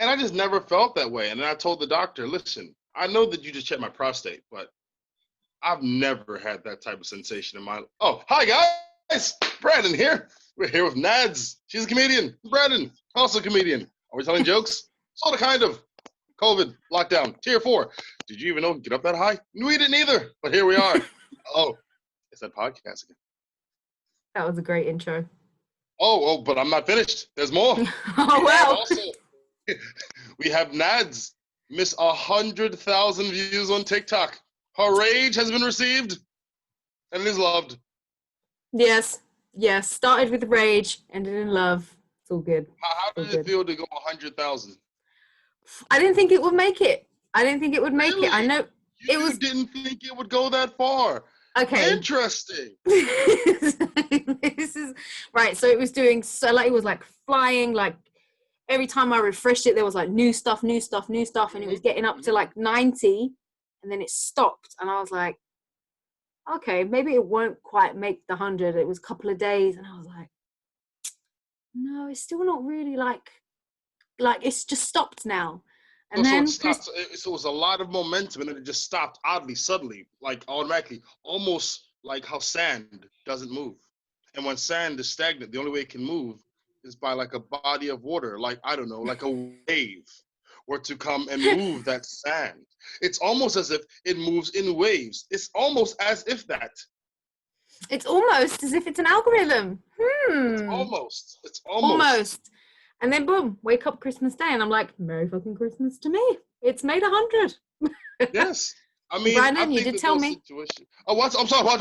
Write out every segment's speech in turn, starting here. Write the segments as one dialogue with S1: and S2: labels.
S1: And I just never felt that way. And then I told the doctor, listen, I know that you just checked my prostate, but I've never had that type of sensation in my life. Oh, hi guys, Brandon here. We're here with Nadz. She's a comedian. Brandon, also a comedian. Are we telling jokes? Sort of, kind of. COVID, lockdown, tier 4. Did you even know get up that high? We didn't either, but here we are. Oh, it's that podcast again.
S2: That was a great intro.
S1: Oh, but I'm not finished. There's more. We have Nadz, Miss 100,000 views on TikTok. Her rage has been received and it is loved.
S2: Yes. Started with rage, ended in love. It's all good.
S1: How did it feel to go 100,000?
S2: I didn't think it would make it. I know
S1: you didn't think it would go that far.
S2: Okay.
S1: Interesting.
S2: This is right. So it was doing it was like flying. Like every time I refreshed it, there was like new stuff, and it was getting up to like 90, and then it stopped, and I was like, okay, maybe it won't quite make the 100. It was a couple of days, and I was like, no, it's still not really like it's just stopped now. And then
S1: so it was a lot of momentum, and then it just stopped oddly, suddenly, like automatically, almost like how sand doesn't move. And when sand is stagnant, the only way it can move is by like a body of water, like, I don't know, like a wave were to come and move that sand. It's almost as if it moves in waves. It's almost as if that.
S2: It's almost as if it's an algorithm.
S1: It's almost.
S2: And then boom, wake up Christmas Day, and I'm like, Merry fucking Christmas to me. It's made 100.
S1: Yes. I mean,
S2: Brandon, you did tell me.
S1: Oh, what? I'm sorry. What?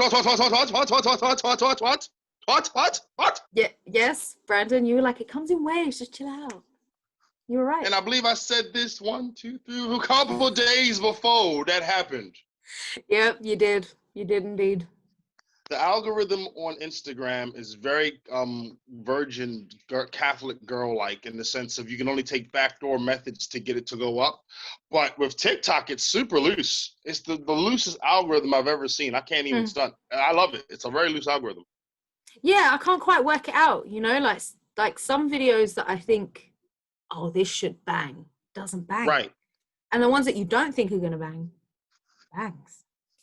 S2: Yeah, yes, Brandon, you were like, it comes in waves. Just chill out. You were right.
S1: And I believe I said this 1, 2, 3, a couple of days before that happened.
S2: Yep, you did. You did indeed.
S1: The algorithm on Instagram is very virgin Catholic girl-like in the sense of you can only take backdoor methods to get it to go up. But with TikTok, it's super loose. It's the loosest algorithm I've ever seen. I can't even stunt. I love it. It's a very loose algorithm.
S2: Yeah, I can't quite work it out. You know, like some videos that I think, oh, this should bang, doesn't bang.
S1: Right.
S2: And the ones that you don't think are going to bang, bangs.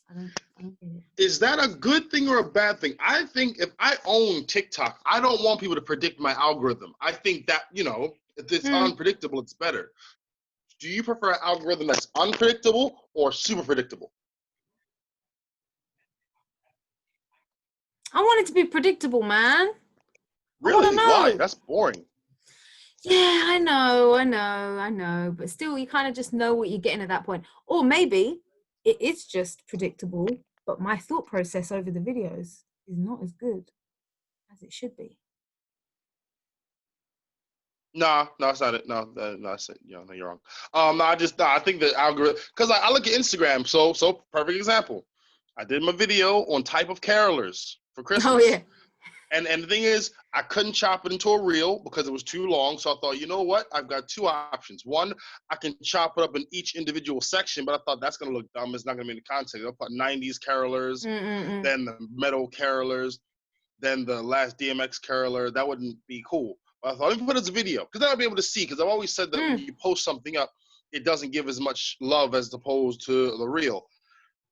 S2: I don't get it.
S1: Is that a good thing or a bad thing? I think if I own TikTok, I don't want people to predict my algorithm. I think that, if it's unpredictable, it's better. Do you prefer an algorithm that's unpredictable or super predictable?
S2: I want it to be predictable, man.
S1: Really? Why? That's boring.
S2: Yeah, I know. But still, you kind of just know what you're getting at that point. Or maybe it is just predictable, but my thought process over the videos is not as good as it should be.
S1: No, it's not it. No, you're wrong. I think the algorithm, because I look at Instagram, so perfect example. I did my video on type of carolers for Christmas.
S2: Oh, yeah.
S1: And the thing is, I couldn't chop it into a reel because it was too long. So I thought, you know what? I've got 2 options. One, I can chop it up in each individual section, but I thought that's going to look dumb. It's not going to be in the context. I'll put 90s carolers, then the metal carolers, then the last DMX caroler. That wouldn't be cool. But I thought, let me put it as a video because then I'll be able to see. Because I've always said that when you post something up, it doesn't give as much love as opposed to the reel.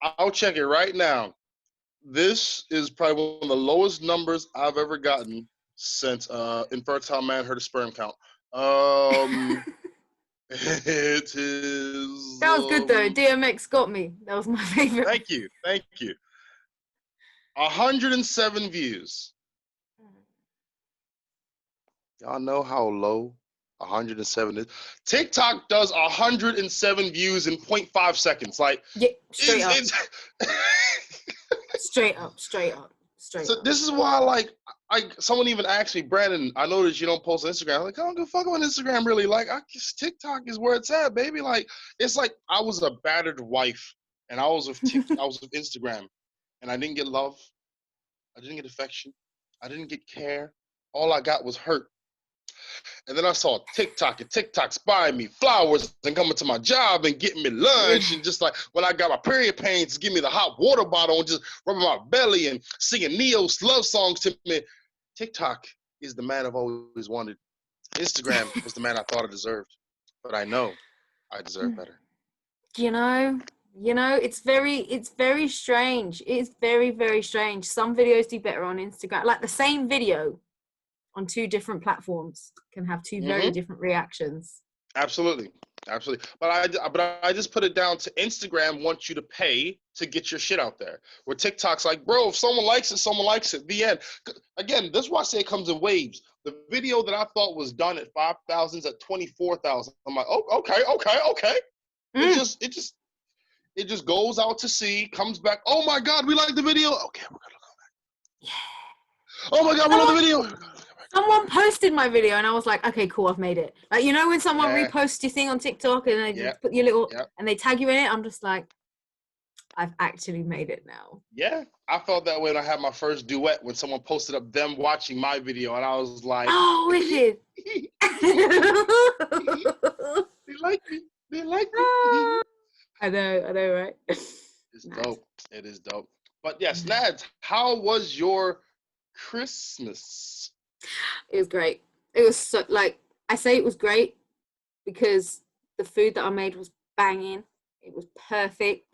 S1: I'll check it right now. This is probably one of the lowest numbers I've ever gotten since Infertile Man heard a sperm count. It is...
S2: That was good, though. DMX got me. That was my favorite.
S1: Thank you. 107 views. Y'all know how low 107 is? TikTok does 107 views in 0.5 seconds. Like,
S2: yeah, straight up. Straight up.
S1: So this is why, someone even asked me, Brandon, I know that you don't post on Instagram. I'm like, I don't give a fuck on Instagram, really. Like, I guess TikTok is where it's at, baby. Like, it's like I was a battered wife, and I was with Instagram, and I didn't get love. I didn't get affection. I didn't get care. All I got was hurt. And then I saw TikTok, and TikTok's buying me flowers and coming to my job and getting me lunch. And just like when I got my period pains, give me the hot water bottle and just rubbing my belly and singing Neo's love songs to me. TikTok is the man I've always wanted. Instagram was the man I thought I deserved. but I know I deserve better.
S2: You know, it's very strange. It's very, very strange. Some videos do better on Instagram. Like the same video on two different platforms can have two very different reactions.
S1: Absolutely. But I just put it down to Instagram wants you to pay to get your shit out there. Where TikTok's like, bro, if someone likes it, someone likes it. The end. Again, this is why I say it comes in waves. The video that I thought was done at 5,000 is at 24,000. I'm like, oh, okay. It just goes out to sea, comes back. Oh my God, we like the video. Okay, we're gonna go back. Yeah. Oh my God, we love the video.
S2: Someone posted my video and I was like, okay, cool, I've made it. Like, you know when someone reposts your thing on TikTok and they just put your little and they tag you in it, I'm just like, I've actually made it now.
S1: Yeah, I felt that way when I had my first duet when someone posted up them watching my video and I was like,
S2: oh, wicked.
S1: They like me.
S2: I know, right?
S1: It's dope. It is dope. But yes, Nadz, how was your Christmas?
S2: It was great. It was so, like, I say it was great because the food that I made was banging. It was perfect.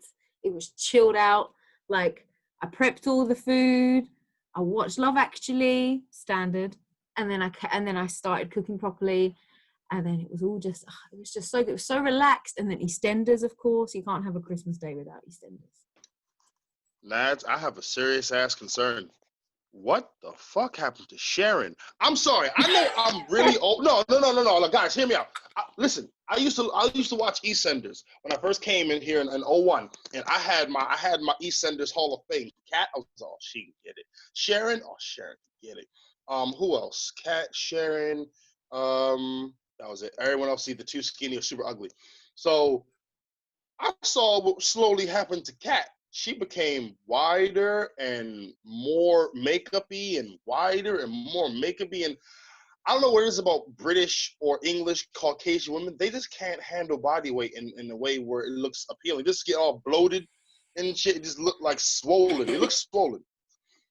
S2: It was chilled out. Like, I prepped all the food. I watched Love Actually, standard, and then I started cooking properly, and then it was all just it was just so good. It was so relaxed. And then Eastenders, of course. You can't have a Christmas day without Eastenders.
S1: Nadz, I have a serious ass concern. What the fuck happened to Sharon? I'm sorry. I know I'm really old. No. Like, guys, hear me out. Listen, I used to watch Eastenders when I first came in here in 01, and I had my Eastenders Hall of Fame. Kat, I was all, she can get it. Sharon, Sharon can get it. Who else? Kat, Sharon. That was it. Everyone else either too skinny or super ugly. So I saw what slowly happened to Kat. She became wider and more makeup-y and wider and more makeup-y. And I don't know what it is about British or English Caucasian women. They just can't handle body weight in a way where it looks appealing. Just get all bloated and shit. It just look like swollen. It looks swollen.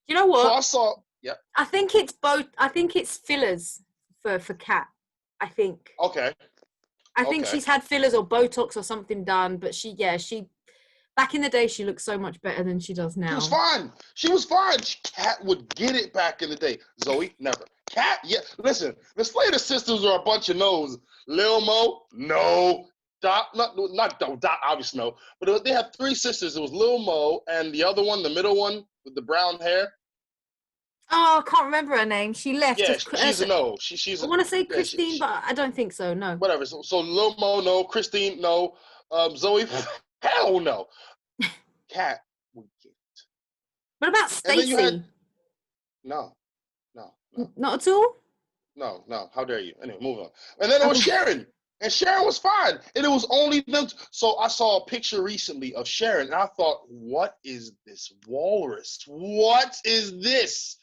S2: You know what?
S1: So I saw, yeah.
S2: I think it's both. I think it's fillers for Kat. I think.
S1: Okay.
S2: I think she's had fillers or Botox or something done, but she back in the day, she looked so much better than she does now.
S1: She was fine. Kat would get it back in the day. Zoe, never. Kat, yeah. Listen, the Slater sisters are a bunch of no's. Lil Mo, no. Dot, not Dot, obviously no. But they had three sisters. It was Lil Mo and the other one, the middle one with the brown hair.
S2: Oh, I can't remember her name. She left.
S1: Yeah, she's a no. I
S2: want to say Christine, but I don't think so. No.
S1: Whatever. So Lil Mo, no. Christine, no. Zoe, hell no. Kat would get it.
S2: What about Stacey?
S1: No.
S2: Not at all?
S1: No. How dare you? Anyway, move on. And then it was Sharon. And Sharon was fine. And it was only them. So I saw a picture recently of Sharon, and I thought, what is this walrus? What is this?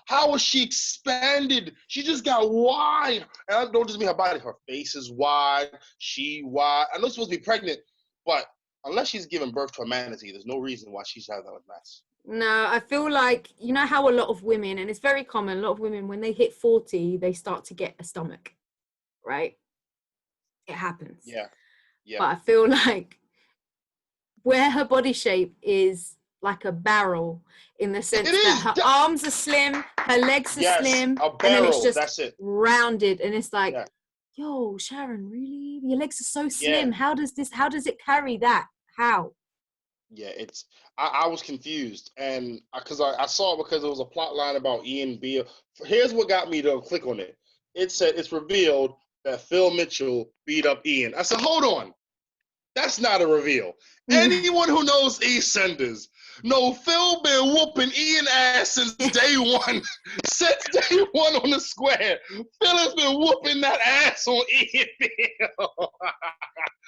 S1: How was she expanded? She just got wide. And I don't just mean her body. Her face is wide. She wide. I know she's supposed to be pregnant, but unless she's giving birth to a manatee, there's no reason why she's had that mass.
S2: No, I feel like, you know how a lot of women, and it's very common, a lot of women, when they hit 40, they start to get a stomach, right? It happens.
S1: Yeah.
S2: But I feel like where her body shape is like a barrel, in the sense that her arms are slim, her legs are slim,
S1: a barrel,
S2: and then it's just
S1: that's it.
S2: Rounded, and it's like, yo, Sharon, really? Your legs are so slim. How does it carry that? How?
S1: Yeah, I was confused, and because I saw it because it was a plot line about Ian Beale. Here's what got me to click on it. It said it's revealed that Phil Mitchell beat up Ian. I said, hold on. That's not a reveal. Anyone who knows Eastenders know Phil been whooping Ian ass since day one. Since day one on the square. Phil has been whooping that ass on Ian Beale.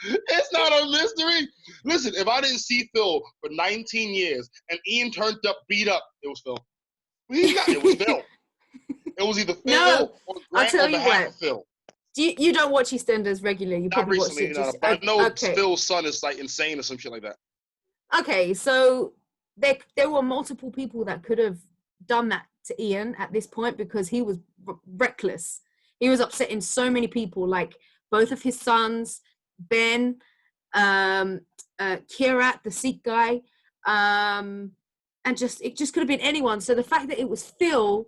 S1: It's not a mystery. Listen, if I didn't see Phil for 19 years and Ian turned up, beat up, it was Phil. It was Phil. It was either Phil or Grant on behalf of Phil.
S2: You don't watch EastEnders regularly. You probably watch it just...
S1: I know Phil's son is like insane or some shit like that.
S2: Okay, so there were multiple people that could have done that to Ian at this point because he was reckless. He was upsetting so many people. Like, both of his sons, Ben, Kirat, the Sikh guy, and it just could have been anyone. So the fact that it was Phil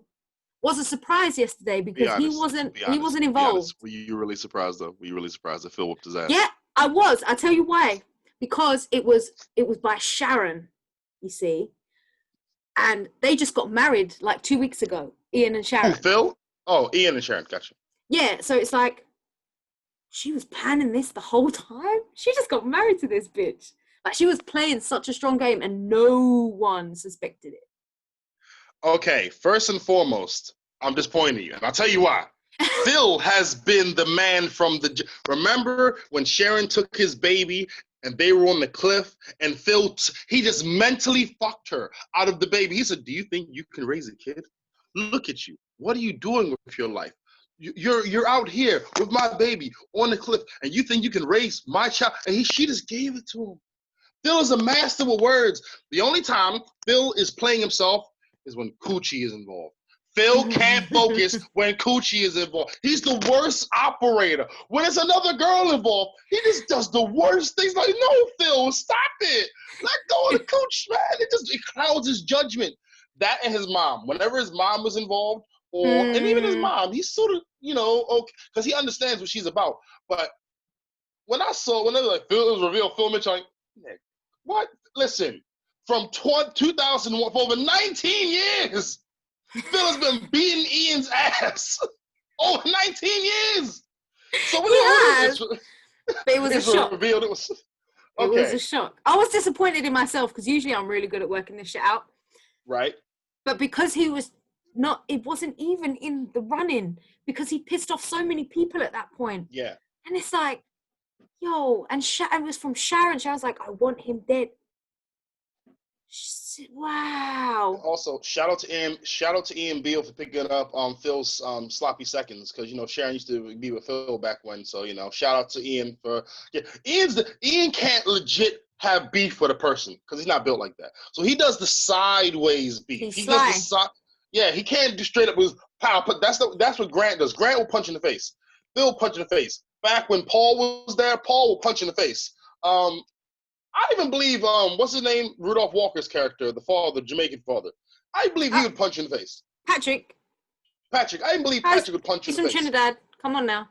S2: was a surprise yesterday because he wasn't involved.
S1: Were you really surprised though? Were you really surprised that Phil whooped his ass?
S2: Yeah, I was. I'll tell you why. Because it was by Sharon, you see, and they just got married like 2 weeks ago. Ian and Sharon.
S1: Who, Phil? Oh, Ian and Sharon. Gotcha.
S2: Yeah, so it's like she was planning this the whole time. She just got married to this bitch. Like she was playing such a strong game, and no one suspected it.
S1: Okay, first and foremost, I'm disappointed in you, and I'll tell you why. Phil has been the man from the. Remember when Sharon took his baby and they were on the cliff, and Phil he just mentally fucked her out of the baby. He said, "Do you think you can raise a kid? Look at you. What are you doing with your life? You're out here with my baby on the cliff, and you think you can raise my child?" And she just gave it to him. Phil is a master with words. The only time Phil is playing himself is when Coochie is involved. Phil can't focus when Coochie is involved. He's the worst operator. When there's another girl involved, he just does the worst things. Like, no, Phil, stop it. Let go of the Cooch, man. It clouds his judgment. That and his mom. Whenever his mom was involved, and even his mom, he's sort of, okay, because he understands what she's about. But whenever like Phil, it was revealed, Phil Mitchell, like, what? Listen, from 2001, for over 19 years, Phil has been beating Ian's ass. Over 19 years. So when
S2: but it was a shock.
S1: Revealed, it was
S2: a shock. I was disappointed in myself because usually I'm really good at working this shit out.
S1: Right.
S2: But because he was it wasn't even in the running because he pissed off so many people at that point.
S1: Yeah.
S2: And it's like, yo, and it was from Sharon. Sharon's like, I want him dead. Wow.
S1: Also, shout out to Ian Beale for picking up Phil's sloppy seconds, because Sharon used to be with Phil back when. So shout out to Ian for Ian can't legit have beef with a person because he's not built like that. So he does the sideways beef. He does the yeah, he can't do straight up with his power. But that's what Grant does. Grant will punch in the face. Phil will punch in the face. Back when Paul was there, Paul will punch in the face. I even believe, what's his name? Rudolph Walker's character, the father, the Jamaican father. I believe he would punch in the face.
S2: Patrick.
S1: I didn't believe Patrick would punch in the face.
S2: He's from Trinidad. Come on now.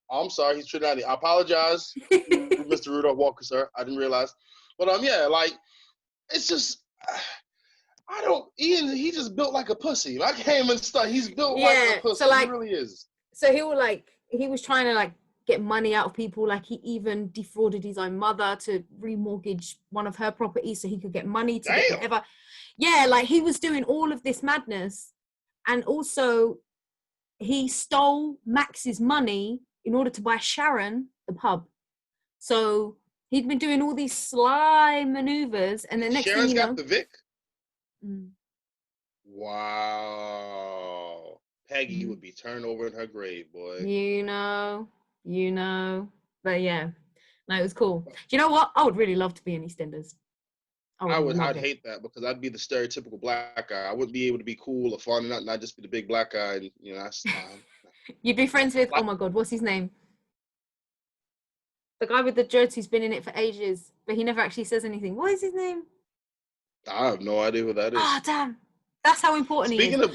S1: I'm sorry, he's Trinidad. I apologize, Mr. Rudolph Walker, sir. I didn't realize. But, yeah, like, it's just, Ian, he just built like a pussy. I can't even start. He's built like a pussy.
S2: So,
S1: he really is.
S2: So he was trying to, get money out of people. Like he even defrauded his own mother to remortgage one of her properties so he could get money to get whatever. Yeah, like he was doing all of this madness. And also he stole Max's money in order to buy Sharon the pub. So he'd been doing all these sly maneuvers, and the next
S1: Sharon's
S2: thing you know,
S1: got the Vic. Wow. Peggy would be turned over in her grave, boy.
S2: But yeah, no, it was cool. Do you know what? I would really love to be in Eastenders.
S1: I'd hate that because I'd be the stereotypical black guy. I wouldn't be able to be cool or fun and not just be the big black guy. And, that's
S2: You'd be friends with, oh my God, what's his name? The guy with the dreads who's been in it for ages, but he never actually says anything. What is his name?
S1: I have no idea who that is.
S2: Oh, damn. That's how important he is.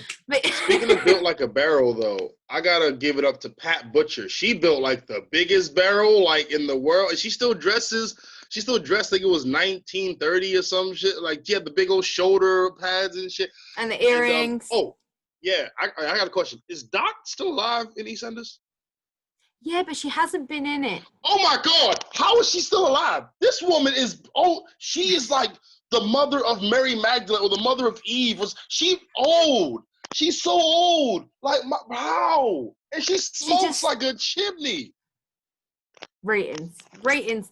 S1: Speaking of built like a barrel, though, I gotta give it up to Pat Butcher. She built like the biggest barrel in the world, and she still dressed like it was 1930 or some shit. Like she had the big old shoulder pads and shit,
S2: and the earrings.
S1: I got a question. Is Doc still alive in Eastenders?
S2: Yeah, but she hasn't been in it.
S1: Oh my God! How is she still alive? This woman is she is like the mother of Mary Magdalene or the mother of Eve. She old? She's so old. Like how? And she smokes like a chimney.
S2: Ratings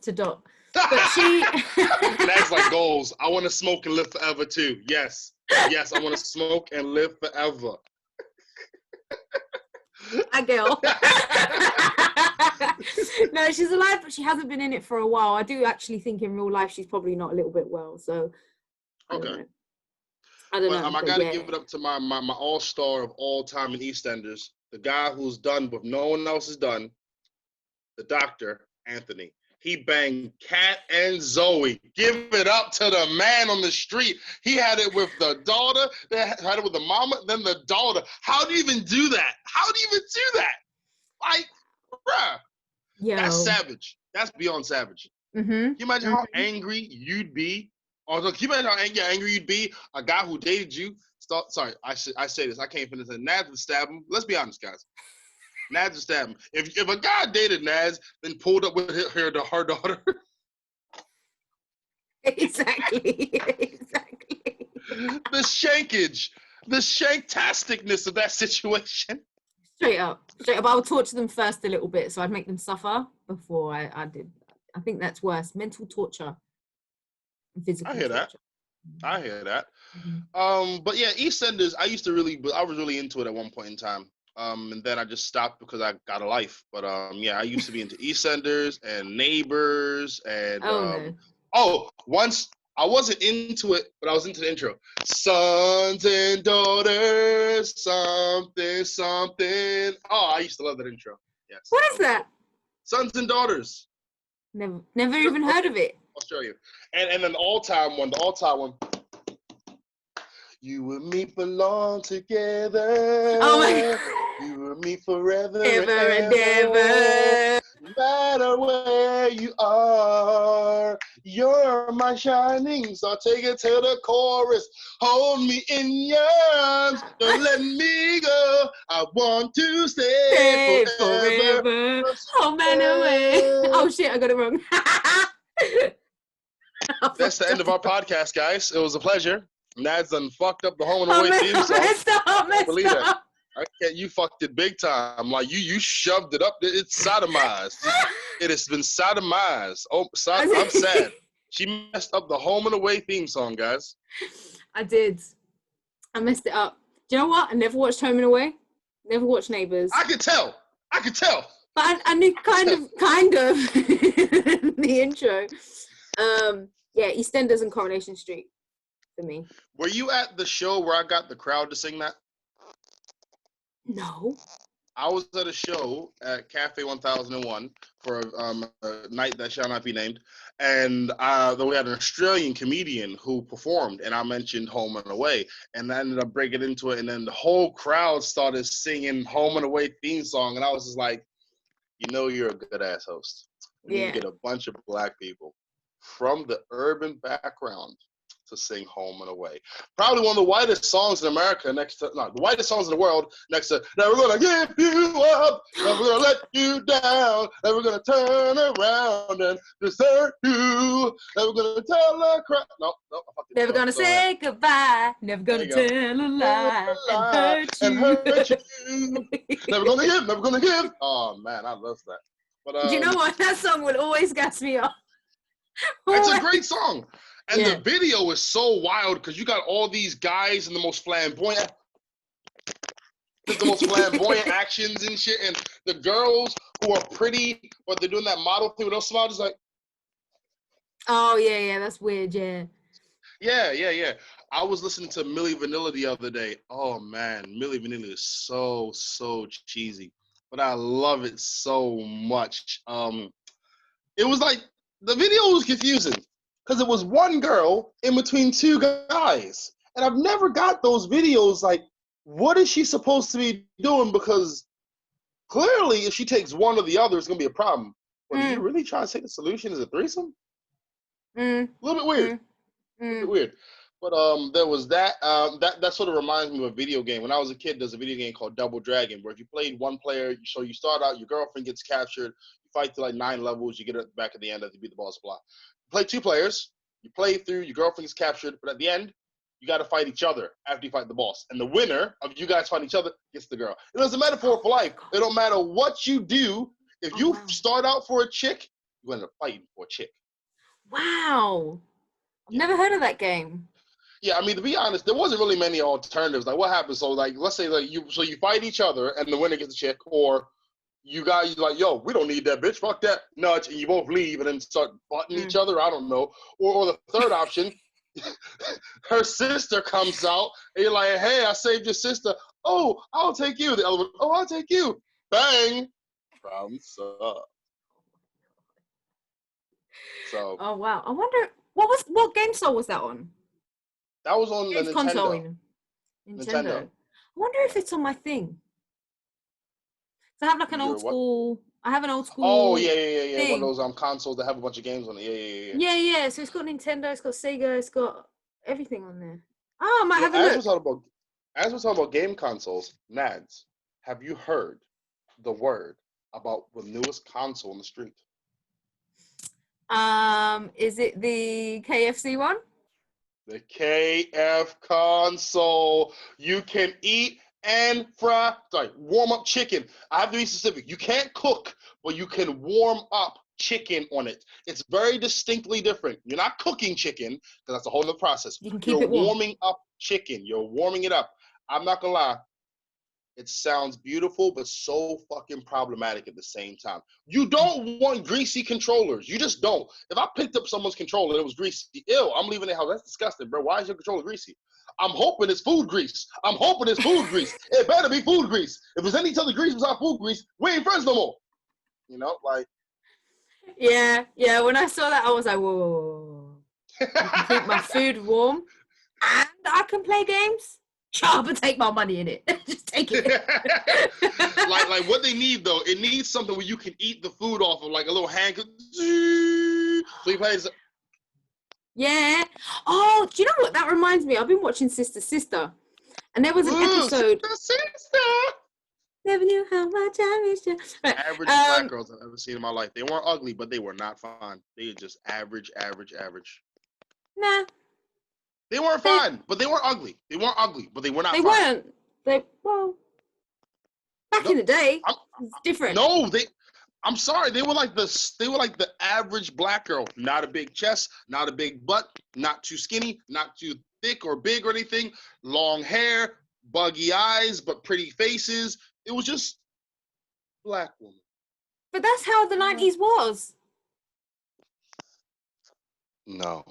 S2: to Doc. But she.
S1: That's like goals. I want to smoke and live forever too. Yes, I want to smoke and live forever.
S2: A girl. No, she's alive, but she hasn't been in it for a while. I do actually think in real life she's probably not a little bit well. So
S1: okay.
S2: I don't know.
S1: I gotta give it up to my all-star of all time in EastEnders, the guy who's done what no one else has done, the doctor, Anthony. He banged Kat and Zoe. Give it up to the man on the street. He had it with the daughter, then had it with the mama, then the daughter. How do you even do that? How do you even do that? Like, bruh.
S2: Yo.
S1: That's savage. That's beyond savage.
S2: Mm-hmm.
S1: Can you imagine how angry you'd be? Can you imagine how angry you'd be? A guy who dated you. Sorry, I say this. I can't finish it. Nadz would stab him. Let's be honest, guys. Nadz would stab him. If a guy dated Nadz, then pulled up with her daughter.
S2: Exactly. Exactly.
S1: The shankage, the shanktasticness of that situation.
S2: Straight up. I would torture them first a little bit, so I'd make them suffer before I did. I think that's worse. Mental torture. Physical torture.
S1: I hear that.
S2: Mm-hmm.
S1: But yeah, EastEnders, I was really into it at one point in time. And then I just stopped because I got a life. But yeah, I used to be into EastEnders and Neighbors and once I wasn't into it, but I was into the intro. Sons and daughters, something, something. Oh, I used to love that intro. Yes.
S2: What is that?
S1: Sons and Daughters.
S2: Never even heard of it.
S1: I'll show you. And then the all-time one. You and me belong together.
S2: Oh my God.
S1: You and me forever
S2: Ever and ever.
S1: No matter where you are, you're my shining star. Take it to the chorus. Hold me in your arms. Don't let me go. I want to stay forever.
S2: Oh man, away. Oh shit, I got it wrong.
S1: That's the end of our podcast, guys. It was a pleasure. Nadz done fucked up the home and away theme song. I believe that. You fucked it big time. Like you shoved it up. It's sodomized. It has been sodomized. Oh, I'm sad. She messed up the home and away theme song, guys.
S2: I did. I messed it up. Do you know what? I never watched Home and Away. Never watched Neighbors.
S1: I could tell.
S2: But I knew kind of the intro. Yeah, EastEnders and Coronation Street for me.
S1: Were you at the show where I got the crowd to sing that?
S2: No.
S1: I was at a show at Cafe 1001 for a night that shall not be named, and we had an Australian comedian who performed, and I mentioned Home and Away, and I ended up breaking into it, and then the whole crowd started singing Home and Away theme song, and I was just like, you know, you're a good ass host. You get a bunch of black people from the urban background to sing Home and Away. Probably one of the whitest songs in America the whitest songs in the world next to Never Gonna Give You Up, Never Gonna Let You Down, Never Gonna Turn Around and Desert You, Never Gonna Tell a crowd. No, I fucked it.
S2: Never gonna say goodbye, never gonna tell a lie and hurt you.
S1: Never gonna give. Oh man, I love that. But
S2: do you know what? That song would always gas me up.
S1: It's a great song. And the video is so wild because you got all these guys in the most flamboyant actions and shit, and the girls who are pretty, but they're doing that model thing with those smiles, just like.
S2: Oh yeah, that's weird.
S1: Yeah. I was listening to Milli Vanilli the other day. Oh man, Milli Vanilli is so cheesy, but I love it so much. It was like the video was confusing. Because it was one girl in between two guys. And I've never got those videos like, what is she supposed to be doing? Because clearly if she takes one or the other, it's going to be a problem. But are you really trying to say the solution is a threesome? A little bit weird. A little bit weird. But there was that. That sort of reminds me of a video game. When I was a kid, there's a video game called Double Dragon, where if you played one player, so you start out, your girlfriend gets captured, you fight to like 9 levels, you get it back at the end as you beat the boss block. Play 2 players, you play through, your girlfriend gets captured, but at the end, you got to fight each other after you fight the boss. And the winner of you guys fighting each other gets the girl. It was a metaphor for life. It don't matter what you do. If you start out for a chick, you end up fighting for a chick.
S2: Wow. I've never heard of that game.
S1: Yeah, I mean, to be honest, there wasn't really many alternatives. Like, what happens? So, like, let's say, like, you fight each other, and the winner gets a chick, or you guys like, yo, we don't need that bitch, fuck that, nudge, and you both leave and then start butting each other, I don't know. Or the third option, her sister comes out, and you're like, hey, I saved your sister. Oh, I'll take you. The other one, oh, I'll take you. Bang. Problem solved. So
S2: Oh wow! I wonder what game console was that on?
S1: that was on the
S2: Games console,
S1: Nintendo.
S2: even Nintendo.
S1: Nintendo.
S2: I wonder if it's on my thing. So I have like an
S1: Your
S2: old
S1: what?
S2: school. I have an old
S1: Oh
S2: school
S1: yeah. One of
S2: thing.
S1: those consoles that have a bunch of games on it. Yeah.
S2: Yeah. So it's got Nintendo. It's got Sega. It's got everything on there. Oh, I might
S1: Yo,
S2: have a look.
S1: as we're talking about game consoles, Nads, have you heard the word about the newest console in the street?
S2: Is it the KFC one?
S1: The KFConsole. You can eat and warm up chicken. I have to be specific. You can't cook, but you can warm up chicken on it. It's very distinctly different. You're not cooking chicken, because that's a whole other process.
S2: You can keep
S1: You're
S2: it warm.
S1: warming up chicken. You're warming it up. I'm not gonna lie. It sounds beautiful, but so fucking problematic at the same time. You don't want greasy controllers. You just don't. If I picked up someone's controller and it was greasy, ew, I'm leaving it. How that's disgusting, bro. Why is your controller greasy? I'm hoping it's food grease. It better be food grease. If there's any other grease besides food grease, we ain't friends no more. You know, like.
S2: Yeah. When I saw that, I was like, whoa. You can keep my food warm, and I can play games. Sure, but take my money in it. Just take it.
S1: like what they need though, it needs something where you can eat the food off of, like a little hand. So you play.
S2: Yeah. Oh, do you know what that reminds me? I've been watching Sister, and there was an episode.
S1: Sister.
S2: Never knew how much I missed you. Right.
S1: Average black girls I've ever seen in my life. They weren't ugly, but they were not fine. They were just average.
S2: Nah.
S1: They weren't fine, but they weren't ugly. They weren't ugly, but they were not fine.
S2: Back in the day, it's different.
S1: No, I'm sorry. They were like the average black girl. Not a big chest, not a big butt, not too skinny, not too thick or big or anything. Long hair, buggy eyes, but pretty faces. It was just black woman.
S2: But that's how the 90s was.
S1: No.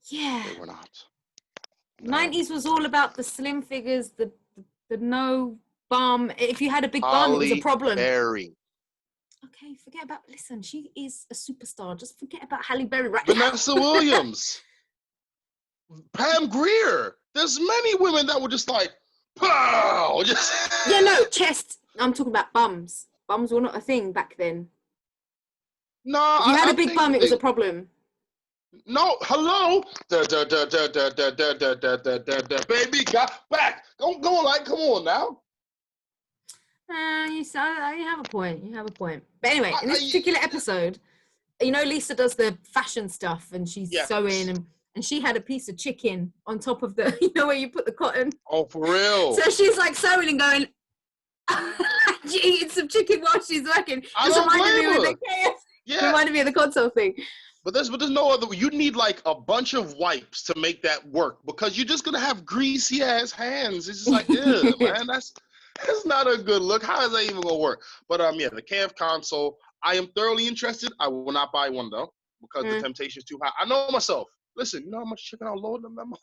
S2: Yeah.
S1: They were not. No.
S2: 90s was all about the slim figures, the no bum. If you had a big bum, it was a problem.
S1: Berry.
S2: Okay, forget about. Listen, she is a superstar. Just forget about Halle Berry right
S1: Vanessa
S2: now.
S1: Williams. Pam Grier. There's many women that were just like, pow!
S2: Yeah, no, chest. I'm talking about bums. Bums were not a thing back then.
S1: No,
S2: if you had a big bum, it was a problem.
S1: No, hello, baby, got back. Come on now.
S2: You have a point. You have a point. But anyway, in this particular episode, you know, Lisa does the fashion stuff, and she's sewing, and she had a piece of chicken on top of the, you know, where you put the cotton.
S1: Oh, for real.
S2: So she's like sewing and going, she's eating some chicken while she's working. Just reminded me of the console thing.
S1: But there's no other. You need like a bunch of wipes to make that work, because you're just gonna have greasy ass hands. It's just like, ew, man, that's not a good look. How is that even gonna work? But the KFConsole, I am thoroughly interested. I will not buy one though, because the temptation is too high. I know myself. Listen, you know how much chicken I'll load in that mouth?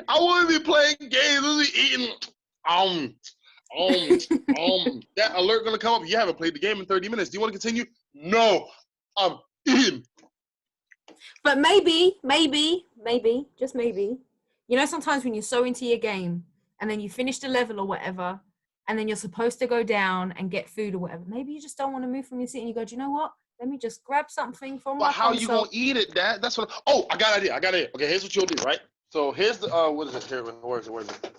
S1: I wouldn't be playing games. I'll be eating. That alert gonna come up. You haven't played the game in 30 minutes. Do you want to continue? No. I'm eating.
S2: But maybe, just maybe, you know, sometimes when you're so into your game and then you finish the level or whatever, and then you're supposed to go down and get food or whatever, maybe you just don't want to move from your seat and you go, do you know what? Let me just grab something from my console.
S1: But how you gonna eat it, Dad? That's what. I got an idea. Okay, here's what you'll do, right? So here's the what is it? Here, where is it?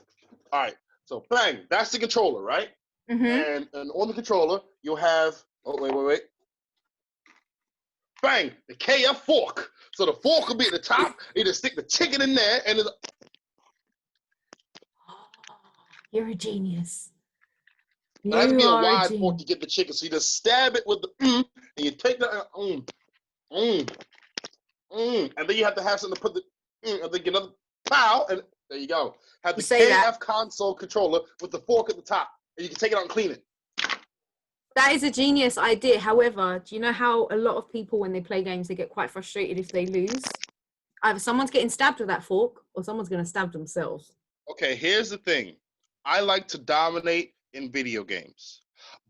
S1: All right. So bang, that's the controller, right? Mm-hmm. And on the controller you'll have. Oh wait. Bang, the KF fork. So the fork will be at the top. You just stick the chicken in there, and
S2: you're a genius.
S1: It has to be a wide fork to get the chicken. So you just stab it with the and you take the and then you have to have something to put the and then get another pow, and there you go. Have the KFConsole controller with the fork at the top, and you can take it out and clean it.
S2: That is a genius idea. However, do you know how a lot of people, when they play games, they get quite frustrated if they lose? Either someone's getting stabbed with that fork or someone's going to stab themselves.
S1: Okay, here's the thing. I like to dominate in video games,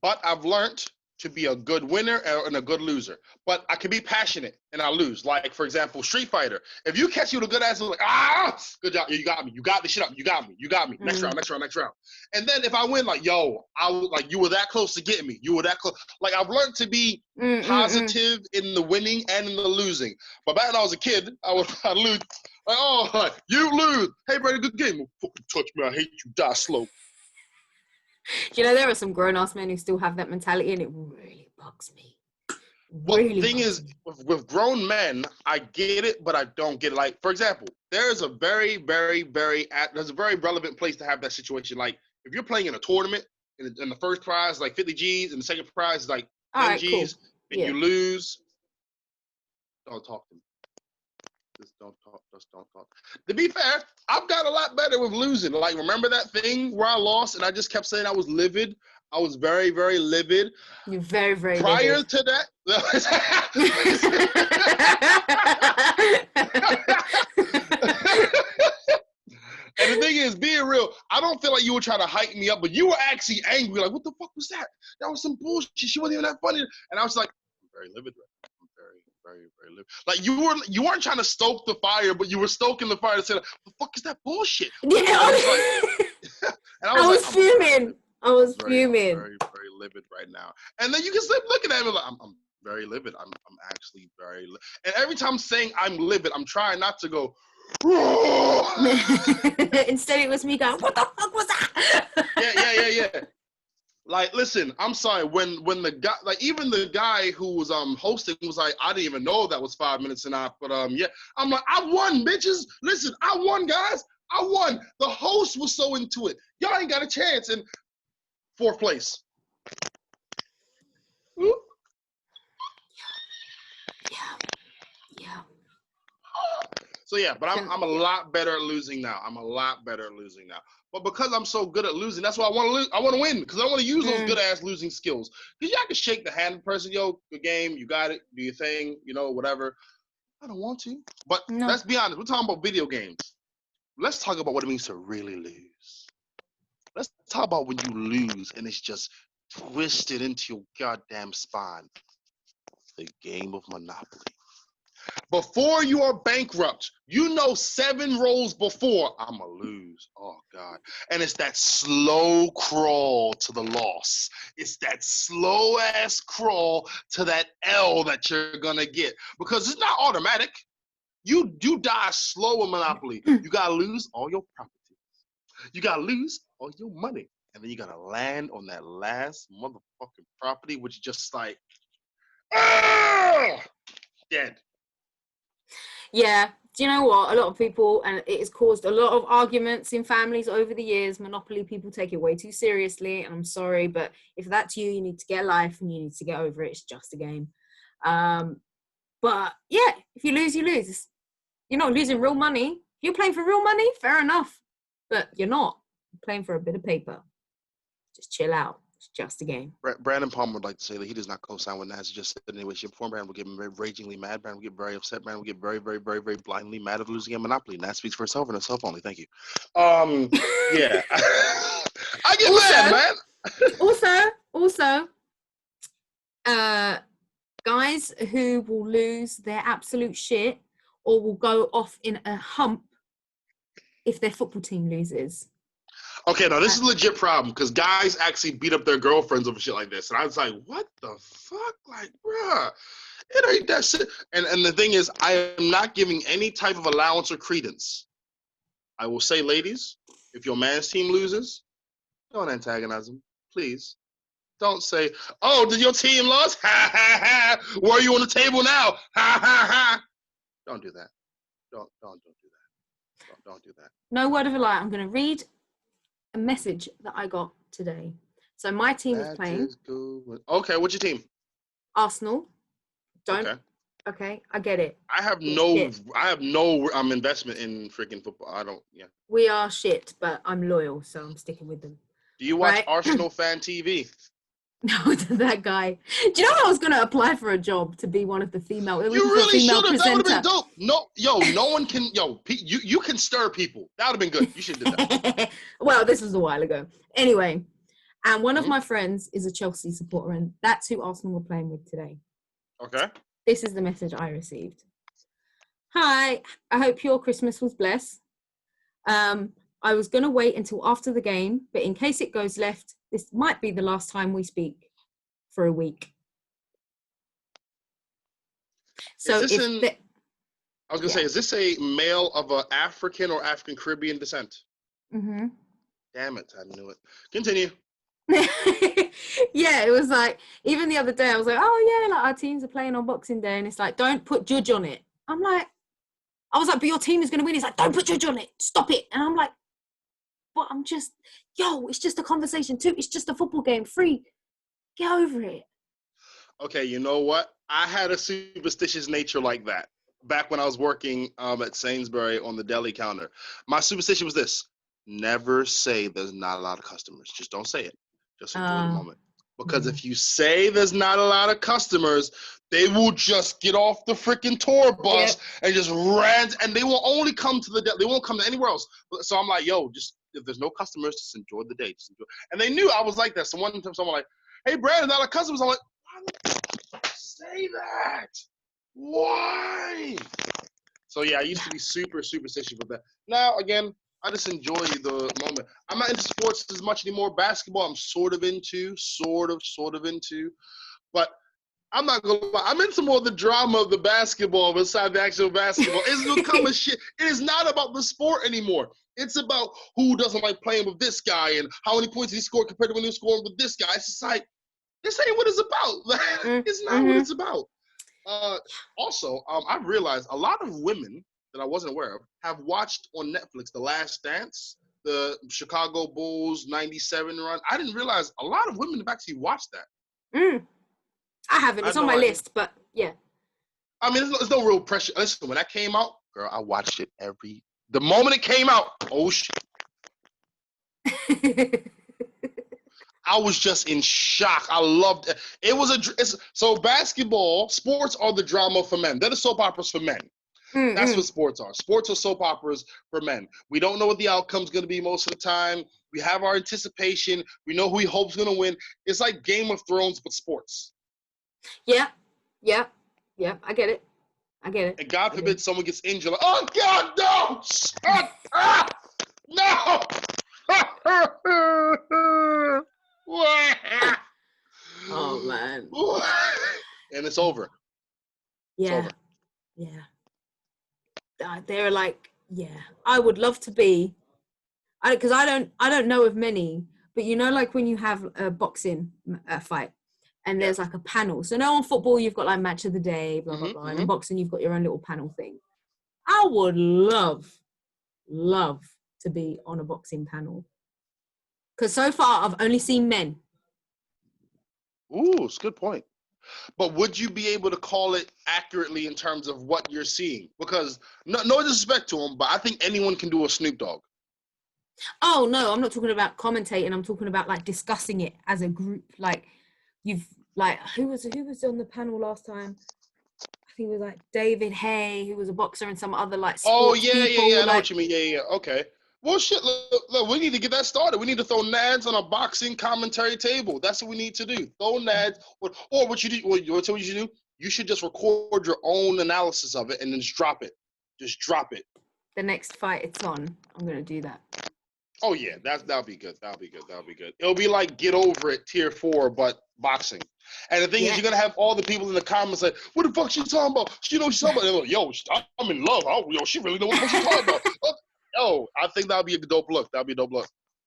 S1: but I've learned to be a good winner and a good loser. But I can be passionate and I lose. Like, for example, Street Fighter. If you catch you with a good ass, like, good job, you got me, you got this shit up, you got me. Next round. And then if I win, like, yo, you were that close to getting me. You were that close. Like, I've learned to be positive in the winning and in the losing. But back when I was a kid, I'd lose. Like, oh, you lose. Hey, Brandon, good game. Don't fucking touch me. I hate you. Die slow.
S2: You know, there are some grown-ass men who still have that mentality, and it really bugs me.
S1: Well, the thing is, with grown men, I get it, but I don't get it. Like, for example, there's a very, very, there's a very relevant place to have that situation. Like, if you're playing in a tournament, and the first prize is like 50 G's, and the second prize is like 10 G's, cool. And you lose, don't talk to me. Just don't talk. To be fair, I've got a lot better with losing. Like, remember that thing where I lost and I just kept saying I was livid? I was very, very livid.
S2: You're very, very
S1: Prior
S2: livid.
S1: to that. And the thing is, being real, I don't feel like you were trying to hype me up, but you were actually angry. Like, what the fuck was that? That was some bullshit. She wasn't even that funny. And I was like, I'm very livid right now. Very, very livid. Like, you weren't trying to stoke the fire, but you were stoking the fire to say, like, what the fuck is that bullshit?
S2: Yeah. I was fuming. I was fuming.
S1: Very, very livid right now. And then you can start looking at me like, I'm very livid. I'm actually very livid. And every time I'm saying I'm livid, I'm trying not to go,
S2: instead it was me going, what the fuck was that?
S1: Yeah. Like, listen, I'm sorry. When the guy, like, even the guy who was hosting was like, I didn't even know that was 5 minutes and a half. But yeah, I'm like, I won, bitches. Listen, I won, guys. I won. The host was so into it. Y'all ain't got a chance. And 4th place.
S2: Yeah.
S1: So yeah, but I'm a lot better at losing now. But because I'm so good at losing, that's why I want to lose. I want to win because I want to use those good ass losing skills. Because y'all can shake the hand of the person, yo, good game, you got it, do your thing, whatever. I don't want to. But let's be honest, we're talking about video games. Let's talk about what it means to really lose. Let's talk about when you lose and it's just twisted into your goddamn spine. The game of Monopoly. Before you are bankrupt, 7 rolls before, I'm going to lose. Oh, God. And it's that slow crawl to the loss. It's that slow-ass crawl to that L that you're going to get. Because it's not automatic. You die slow in Monopoly. You got to lose all your properties. You got to lose all your money. And then you got to land on that last motherfucking property, which is just like, dead.
S2: Yeah, do you know what? A lot of people, and it has caused a lot of arguments in families over the years. Monopoly people take it way too seriously, and I'm sorry, but if that's you, you need to get a life and you need to get over it. It's just a game. But yeah, if you lose, you lose. You're not losing real money. If you're playing for real money, fair enough. But you're not. You're playing for a bit of paper. Just chill out. It's just a game.
S1: Brandon Palmer would like to say that he does not co-sign with Nadz. Just said anyway, she informed Brandon will get very ragingly mad. Brandon will get very upset. Brandon will get very, very, very, very blindly mad of losing a Monopoly. Nadz speaks for herself and herself only. Thank you. Yeah. I get mad, man.
S2: Also, guys who will lose their absolute shit or will go off in a hump if their football team loses.
S1: Okay, now this is a legit problem because guys actually beat up their girlfriends over shit like this. And I was like, what the fuck? Like, bruh, it ain't that shit. And the thing is, I am not giving any type of allowance or credence. I will say, ladies, if your man's team loses, don't antagonize them, please. Don't say, oh, did your team lose? Ha, ha, ha. Where are you on the table now? Ha, ha, ha. Don't do that. Don't do that. Don't do that.
S2: No word of a lie. I'm going to read a message that I got today. So my team is playing.
S1: Okay, what's your team?
S2: Arsenal. Okay, I get it.
S1: I have no investment in freaking football. I don't. Yeah.
S2: We are shit, but I'm loyal, so I'm sticking with them.
S1: Do you watch Arsenal Fan TV?
S2: No, that guy. Do you know I was going to apply for a job to be one of the female?
S1: You really should have. That would have been dope. No one can. You can stir people. That would have been good. You should do that.
S2: Well, this was a while ago. Anyway, And one of my friends is a Chelsea supporter, and that's who Arsenal were playing with today.
S1: Okay.
S2: This is the message I received. Hi, I hope your Christmas was blessed. I was going to wait until after the game, but in case it goes left, this might be the last time we speak for a week. So
S1: I was going to say, is this a male of an African or African Caribbean descent?
S2: Mm-hmm.
S1: Damn it, I knew it. Continue.
S2: Yeah, it was like, even the other day, I was like, oh yeah, like our teams are playing on Boxing Day, and it's like, don't put judge on it. I was like, but your team is going to win. He's like, don't put judge on it. Stop it. And I'm like, but I'm just, it's just a conversation too. It's just a football game. Free. Get over it.
S1: Okay, you know what? I had a superstitious nature like that back when I was working at Sainsbury on the deli counter. My superstition was this: never say there's not a lot of customers. Just don't say it. Just enjoy the moment. Because if you say there's not a lot of customers, they will just get off the freaking tour bus and just rant, and they will only come to the deli. They won't come to anywhere else. So I'm like, yo, just if there's no customers, just enjoy the day. Just enjoy. And they knew I was like that. So one time someone like, hey, Brandon, not a lot of customers. I'm like, why would you say that? Why? So yeah, I used to be super superstitious with that. Now, again, I just enjoy the moment. I'm not into sports as much anymore. Basketball, I'm sort of into, but I'm not gonna lie. I'm into more of the drama of the basketball beside the actual basketball. It's become a shit. It is not about the sport anymore. It's about who doesn't like playing with this guy and how many points he scored compared to when he was scoring with this guy. It's just like, this ain't what it's about. It's not what it's about. Also, I've realized a lot of women that I wasn't aware of have watched on Netflix The Last Dance, the Chicago Bulls 97 run. I didn't realize a lot of women have actually watched that.
S2: I haven't. It's on my list, but yeah.
S1: I mean, there's no real pressure. Listen, when that came out, girl, I watched it the moment it came out. Oh, shit. I was just in shock. I loved it. It was so basketball, sports are the drama for men. They're the soap operas for men. That's what sports are. Sports are soap operas for men. We don't know what the outcome's going to be most of the time. We have our anticipation. We know who we hope's going to win. It's like Game of Thrones, but sports.
S2: Yeah. I get it.
S1: And God forbid someone gets injured. Like, oh, God, no! Shut up! No!
S2: Oh, man.
S1: And it's over.
S2: Yeah.
S1: It's over.
S2: Yeah. They're like, I would love to be, because I don't know of many, but you know, like when you have a boxing fight and there's like a panel. So now on football, you've got like match of the day, blah, blah, blah. And in boxing, you've got your own little panel thing. I would love to be on a boxing panel. Because so far, I've only seen men.
S1: Ooh, it's a good point. But would you be able to call it accurately in terms of what you're seeing? Because no disrespect to him, but I think anyone can do a Snoop Dogg.
S2: Oh, no, I'm not talking about commentating. I'm talking about like discussing it as a group. Like you've like, who was on the panel last time? I think it was like David Hay, who was a boxer, and some other like sports people.
S1: I know what you mean. Yeah. Okay. Well, shit, look, we need to get that started. We need to throw Nadz on a boxing commentary table. That's what we need to do. Throw Nadz, or what you do, what you should do? You should just record your own analysis of it and then just drop it. Just drop it.
S2: The next fight it's on, I'm going to do that.
S1: Oh, yeah, that'll be good. It'll be like Get Over It, Tier 4, but boxing. And the thing is, you're going to have all the people in the comments like, what the fuck she talking about? She know what she's talking about. They're like, yo, I'm in love. Yo, she really know what she's talking about. Yo, I think that'll be a dope look.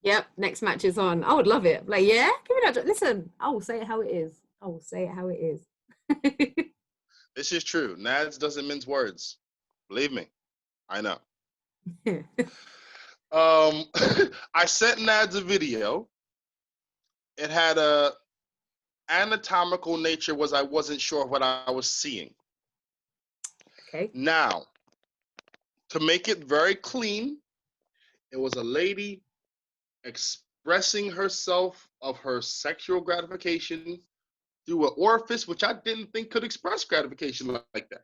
S2: Yep, next match is on. I would love it. Like, yeah, give me that. Listen, I will say it how it is.
S1: This is true. Nadz doesn't mince words. Believe me. I know. I sent Nadz a video. It had a anatomical nature I wasn't sure what I was seeing.
S2: Okay.
S1: Now, to make it very clean, it was a lady expressing herself of her sexual gratification through an orifice which I didn't think could express gratification like that.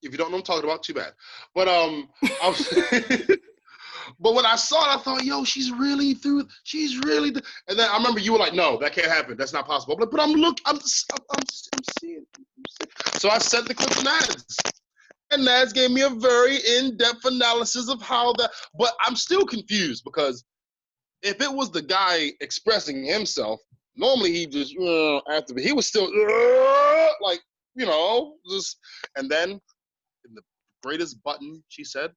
S1: If you don't know what I'm talking about, too bad. But But when I saw it, I thought, yo, she's really. And then I remember you were like, no, that can't happen. That's not possible. I'm like, but I'm seeing. So I sent the clip to Nadz. And Nadz gave me a very in-depth analysis of how that. But I'm still confused because if it was the guy expressing himself, normally he just after he was still like just. And then in the greatest button, she said,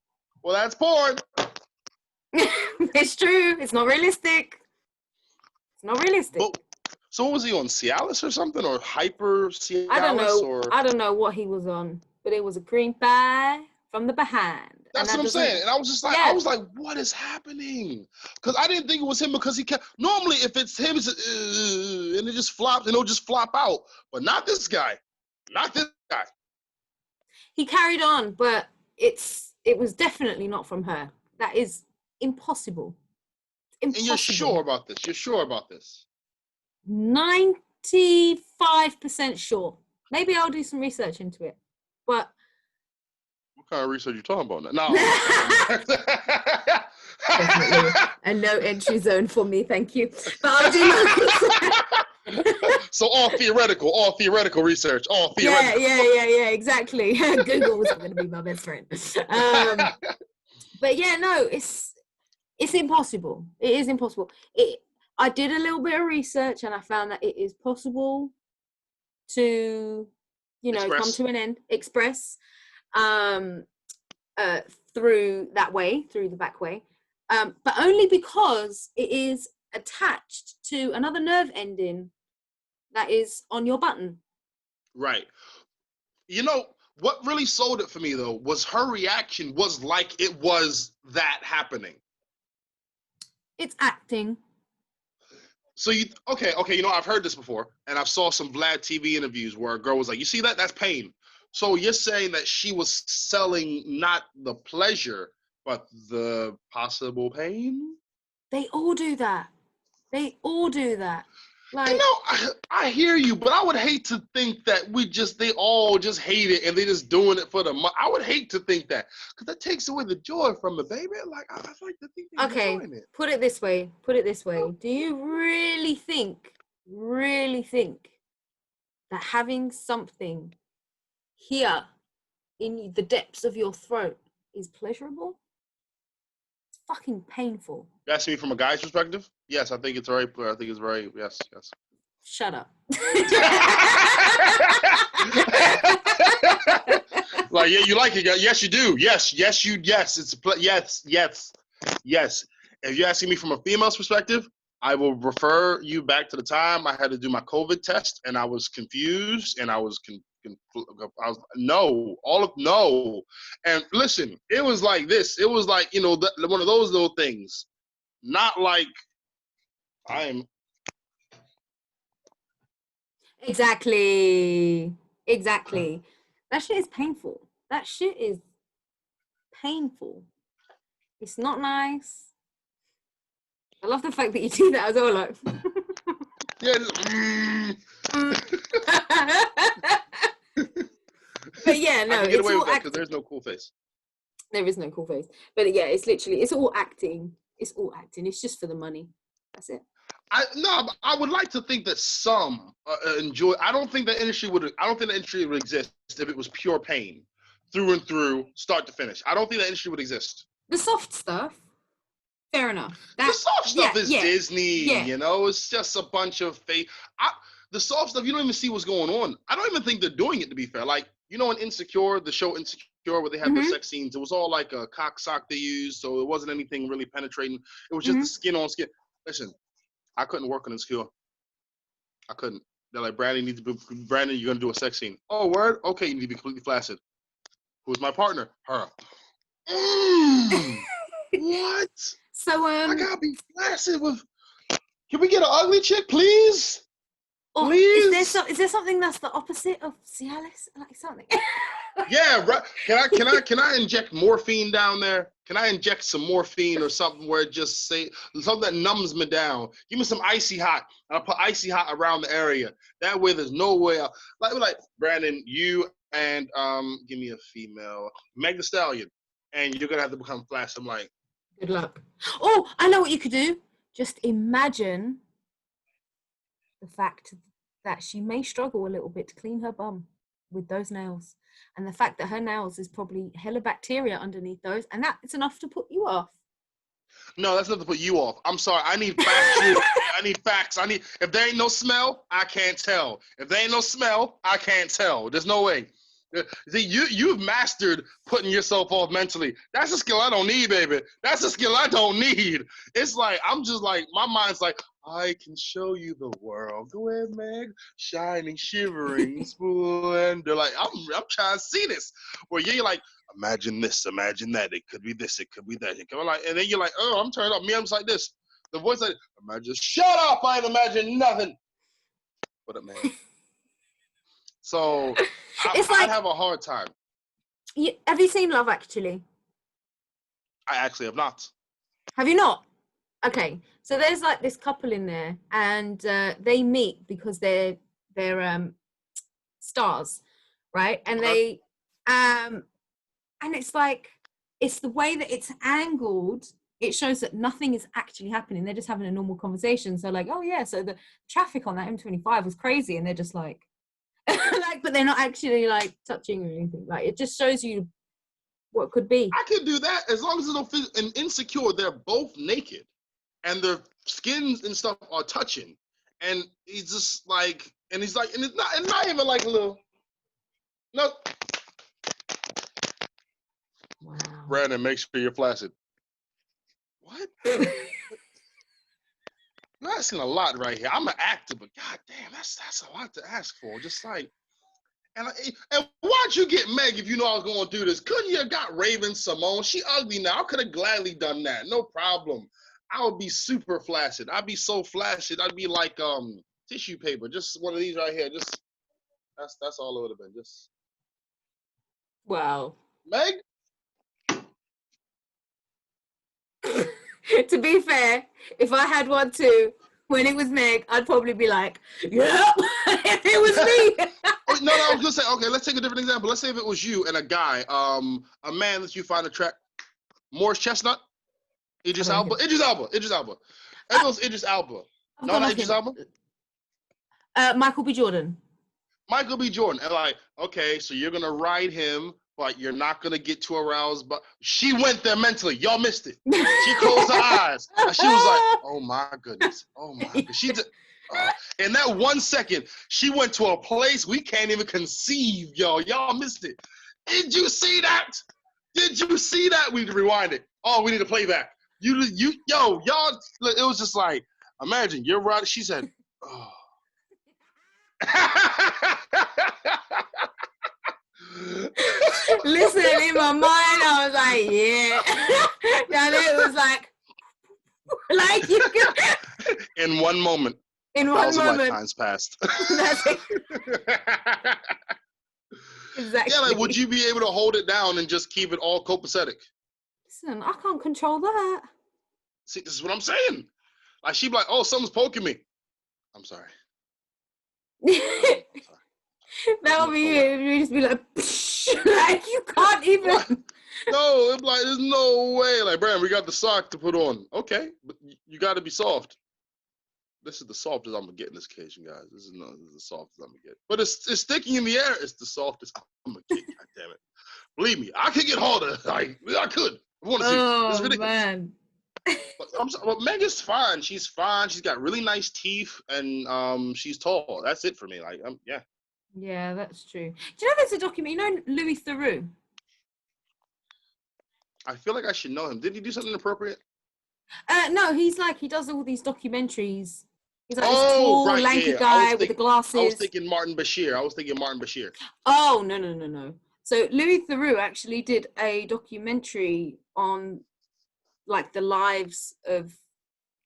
S1: "Well, that's porn."
S2: It's true. It's not realistic. It's not realistic.
S1: But, so what was he on, Cialis or something, or hyper Cialis?
S2: I don't know.
S1: Or
S2: I don't know what he was on, but it was a cream pie from the behind.
S1: that's what I'm saying. And I was just like, I was like, what is happening? Because I didn't think it was him because he kept. Normally, if it's him, it's and it just flops and it'll just flop out. But not this guy. Not this guy.
S2: He carried on, but it was definitely not from her. That is impossible.
S1: And you're sure about this? You're sure about this?
S2: 95% sure. Maybe I'll do some research into it. But
S1: what kind of research are you talking about now? No.
S2: Definitely a no entry zone for me, thank you. But I'll do my research.
S1: So all theoretical research, all theoretical.
S2: Yeah, exactly. Google is going to be my best friend. But yeah, no, it's impossible. It is impossible. I did a little bit of research and I found that it is possible to, come to an end, express through the back way, but only because it is attached to another nerve ending that is on your button.
S1: Right. What really sold it for me though was her reaction was like it was that happening.
S2: It's acting.
S1: So okay, I've heard this before, and I've saw some Vlad TV interviews where a girl was like, you see that? That's pain. So you're saying that she was selling not the pleasure, but the possible pain?
S2: They all do that. Like,
S1: I hear you, but I would hate to think that they all just hate it and they just doing it for the money. I would hate to think that because that takes away the joy from it, baby. Like, I like to think they're enjoying it.
S2: Put it this way. Do you really think that having something here in the depths of your throat is pleasurable? It's fucking painful.
S1: You asking me from a guy's perspective? Yes, I think it's very. Yes.
S2: Shut up.
S1: Like, yeah, you like it. Yes, you do. Yes. It's yes. If you're asking me from a female's perspective, I will refer you back to the time I had to do my COVID test, and I was confused, and I was no. And listen, it was like this. It was like one of those little things. Not like I am.
S2: Exactly. That shit is painful. It's not nice. I love the fact that you do that as well, like.
S1: Yeah.
S2: But yeah, no,
S1: it's all acting. Because there's no cool face.
S2: There is no cool face. But yeah, it's all acting. It's just for the money. That's it.
S1: I would like to think that some enjoy. I don't think the industry would exist if it was pure pain, through and through, start to finish. I don't think the industry would exist.
S2: The soft stuff, fair enough.
S1: The soft stuff is Disney. It's just a bunch of fake. The soft stuff, you don't even see what's going on. I don't even think they're doing it, to be fair. Like, in Insecure, the show Insecure, where they had the sex scenes, it was all like a cock sock they used, so it wasn't anything really penetrating. It was just the skin on skin. Listen, I couldn't work on Insecure. I couldn't. They're like, Brandon, you're going to do a sex scene. Oh, word? Okay, you need to be completely flaccid. Who's my partner? Her. What?
S2: So,
S1: I got to be flaccid with... Can we get an ugly chick, please?
S2: Or
S1: please?
S2: Is there something that's the opposite of Cialis? Like something?
S1: Yeah, right. Can I inject morphine down there? Can I inject some morphine or something where it just something that numbs me down? Give me some icy hot. And I'll put icy hot around the area. That way there's no way out. Like Brandon, you and give me a female, Meg Thee Stallion, and you're gonna have to become flash. I'm like,
S2: Good luck. Oh, I know what you could do. Just imagine the fact that she may struggle a little bit to clean her bum with those nails. And the fact that her nails is probably hella bacteria underneath those. And that is enough to put you off.
S1: No, that's not to put you off. I'm sorry. I need factual. I need facts. If there ain't no smell, I can't tell. If there ain't no smell, I can't tell. There's no way. See, you've mastered putting yourself off mentally. That's a skill I don't need, baby. That's a skill I don't need. It's like, I'm just like, my mind's like, I can show you the world. Go ahead, Meg. Shining, shivering, splendor. Like, I'm trying to see this. Where you're like, imagine this, imagine that. It could be this, it could be that. It could be like, and then you're like, oh, I'm turned up. Me, I'm just like this. The voice like, imagine, shut up. I ain't imagine nothing. What up, man? So I have a hard time.
S2: Have you seen Love Actually?
S1: I actually have not.
S2: Have you not? Okay, so there's like this couple in there, and they meet because they're stars, right? And they and it's like, it's the way that it's angled. It shows that nothing is actually happening. They're just having a normal conversation. So like, oh yeah, so the traffic on that M25 was crazy, and they're just like, like, but they're not actually like touching or anything. Like, it just shows you what could be.
S1: I could do that as long as it's don't feel and Insecure. They're both naked, and their skins and stuff are touching, and he's just like, and he's like, and it's not even like a little. No.
S2: Wow.
S1: Brandon, make sure you're flaccid. What? You're asking a lot right here. I'm an actor, but god damn, that's a lot to ask for. Just like, and why'd you get Meg if you know I was going to do this? Couldn't you have got Raven Simone? She ugly now. I could have gladly done that. No problem. I would be super flaccid. I'd be so flaccid. I'd be like tissue paper. Just one of these right here. Just that's all it would have been. Just
S2: wow.
S1: Meg.
S2: To be fair, if I had one too, when it was Meg, I'd probably be like, yep, if it was me.
S1: No, I was gonna say, okay, let's take a different example. Let's say if it was you and a guy, a man that you find attractive, Morris Chestnut, Idris Elba. If it was Idris Elba. No, not Idris Elba.
S2: Michael B. Jordan.
S1: Michael B. Jordan. And like, okay, so you're gonna ride him, but you're not gonna get too aroused. But she went there mentally. Y'all missed it. She closed her eyes, and she was like, "Oh my goodness, oh my goodness." She did. In that 1 second, she went to a place we can't even conceive, y'all. Y'all missed it. Did you see that? Did you see that? We need to rewind it. Oh, we need to play back. Y'all. It was just like, imagine you're right. She said, "Oh."
S2: Listen, in my mind, I was like, yeah. And it was like you could.
S1: In one moment.
S2: In one moment.
S1: Lifetimes passed.
S2: Exactly.
S1: Yeah, like, would you be able to hold it down and just keep it all copacetic?
S2: Listen, I can't control that.
S1: See, this is what I'm saying. Like, she'd be like, oh, something's poking me. I'm sorry.
S2: That would be you. You'd just be like, like, you can't even.
S1: What? No, it's like, there's no way. Like, Brandon, we got the sock to put on. Okay, but you got to be soft. This is the softest I'm going to get in this occasion, guys. This is the softest I'm going to get. But it's sticking in the air. It's the softest I'm going to get. God damn it. Believe me, I could get harder. I could. I want to see. It's ridiculous. Man. But Meg is fine. She's fine. She's got really nice teeth, and she's tall. That's it for me. Like, yeah.
S2: Yeah, that's true. Do you know there's a document? You know Louis Theroux?
S1: I feel like I should know him. Did he do something inappropriate?
S2: No, he does all these documentaries. He's like this tall, lanky guy with the glasses.
S1: I was thinking Martin Bashir. Oh,
S2: no. So Louis Theroux actually did a documentary on like the lives of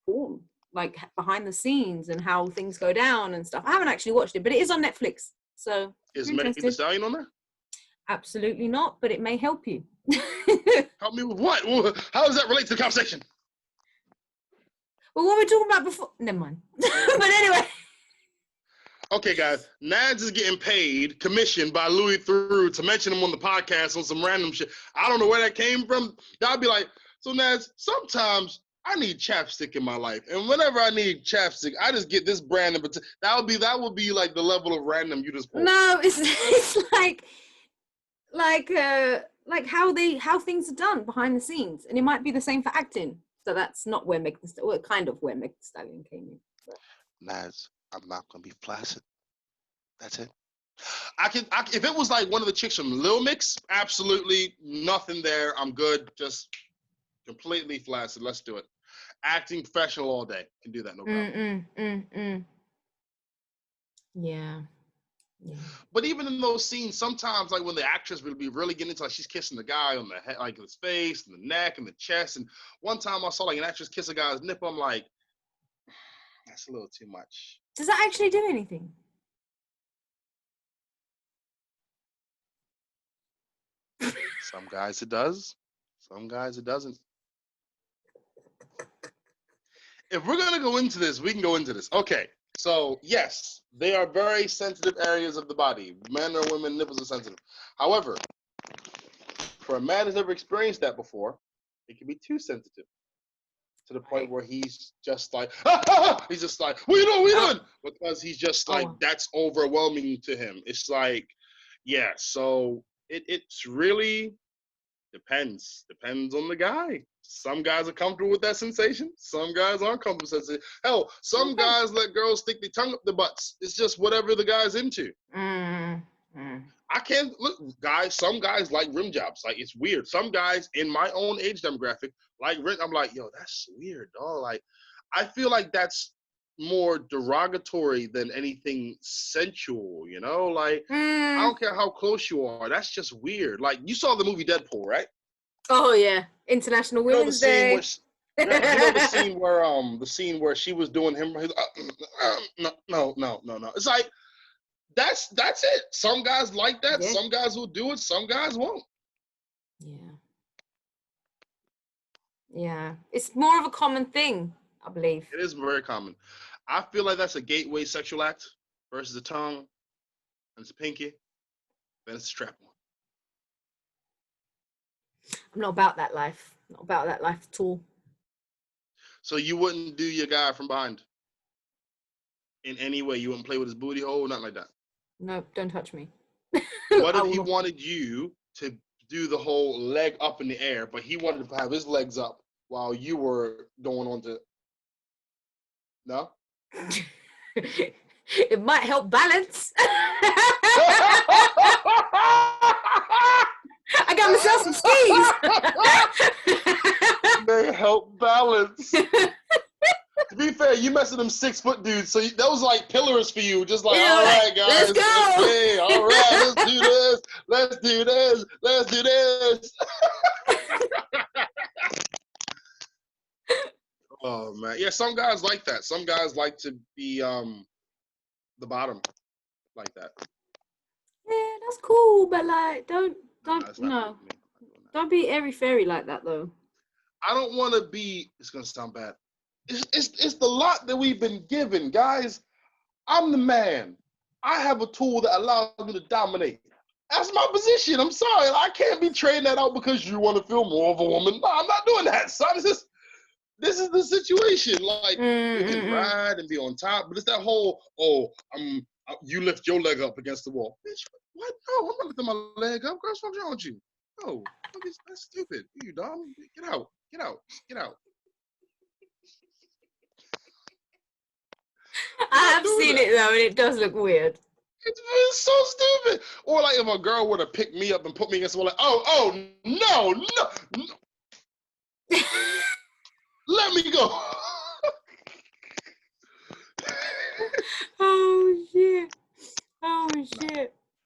S2: porn, like behind the scenes and how things go down and stuff. I haven't actually watched it, but it is on Netflix. So
S1: is Megan Thee Stallion on there?
S2: Absolutely not, but it may help you.
S1: Help me with what? How does that relate to the conversation?
S2: Well, what were we talking about before? Never mind. But anyway.
S1: Okay, guys. Nadz is getting paid, commissioned by Louis Theroux to mention him on the podcast on some random shit. I don't know where that came from. I'd be like, So Naz, sometimes I need chapstick in my life, and whenever I need chapstick, I just get this brand. But that would be like the level of random you just pulled.
S2: No, it's like how things are done behind the scenes, and it might be the same for acting. So that's not where kind of where Meg Thee Stallion came in. But.
S1: Naz, I'm not gonna be flaccid. That's it. I can if it was like one of the chicks from Lil Mix, absolutely nothing there. I'm good. Just completely flaccid. Let's do it. Acting professional all day. Can do that, no problem.
S2: Yeah. Yeah.
S1: But even in those scenes, sometimes like when the actress would be really getting into like she's kissing the guy on the head, like his face and the neck and the chest. And one time I saw like an actress kiss a guy's nipple. I'm like, that's a little too much.
S2: Does that actually do anything?
S1: Some guys it does. Some guys it doesn't. If we're gonna go into this, we can go into this. Okay. So yes, they are very sensitive areas of the body. Men or women, nipples are sensitive. However, for a man who's never experienced that before, it can be too sensitive to the point where he's just like, he's just like, what you doing? Because he's just like, that's overwhelming to him. It's like, yeah. So it's really depends on the guy. Some guys are comfortable with that sensation. Some guys aren't comfortable with that sensation. Hell, some guys let girls stick their tongue up their butts. It's just whatever the guy's into. I can't look, guys. Some guys like rim jobs. Like it's weird. Some guys in my own age demographic like rim. I'm like, yo, that's weird, dog. Like, I feel like that's more derogatory than anything sensual. You know, like I don't care how close you are. That's just weird. Like you saw the movie Deadpool, right?
S2: Oh yeah, International Women's Day.
S1: You know the scene where she was doing him. No. It's like that's it. Some guys like that. Yeah. Some guys will do it. Some guys won't.
S2: Yeah. It's more of a common thing, I believe.
S1: It is very common. I feel like that's a gateway sexual act versus the tongue, and it's a pinky, then it's a strap on.
S2: I'm not about that life. Not about that life at all.
S1: So you wouldn't do your guy from behind in any way? You wouldn't play with his booty hole, nothing like that?
S2: No, don't touch me.
S1: What if he wanted you to do the whole leg up in the air, but he wanted to have his legs up while you were going on to... No?
S2: It might help balance. I got myself some skis.
S1: They help balance. To be fair, you messing them 6 foot dudes, so that was like pillars for you. Just like, all right, guys,
S2: let's go.
S1: Okay, all right, let's do this. Let's do this. Let's do this. Oh man, yeah. Some guys like that. Some guys like to be the bottom, like that.
S2: Yeah, that's cool, but like, don't be airy fairy like that though.
S1: I don't want to be. It's gonna sound bad. It's the lot that we've been given, guys. I'm the man. I have a tool that allows me to dominate. That's my position. I'm sorry. I can't be trading that out because you want to feel more of a woman. No, I'm not doing that, son. This is the situation. Like, we can ride and be on top, but it's that whole, you lift your leg up against the wall. Bitch, what? No, I'm not lifting my leg up. Girl, what's wrong with you? No, that's stupid. You dumb. Get out. Get out. Get out.
S2: I have seen it though, and it does look weird.
S1: It's so stupid. Or like if a girl were to pick me up and put me against the wall, like, no. Let me go.
S2: Oh shit.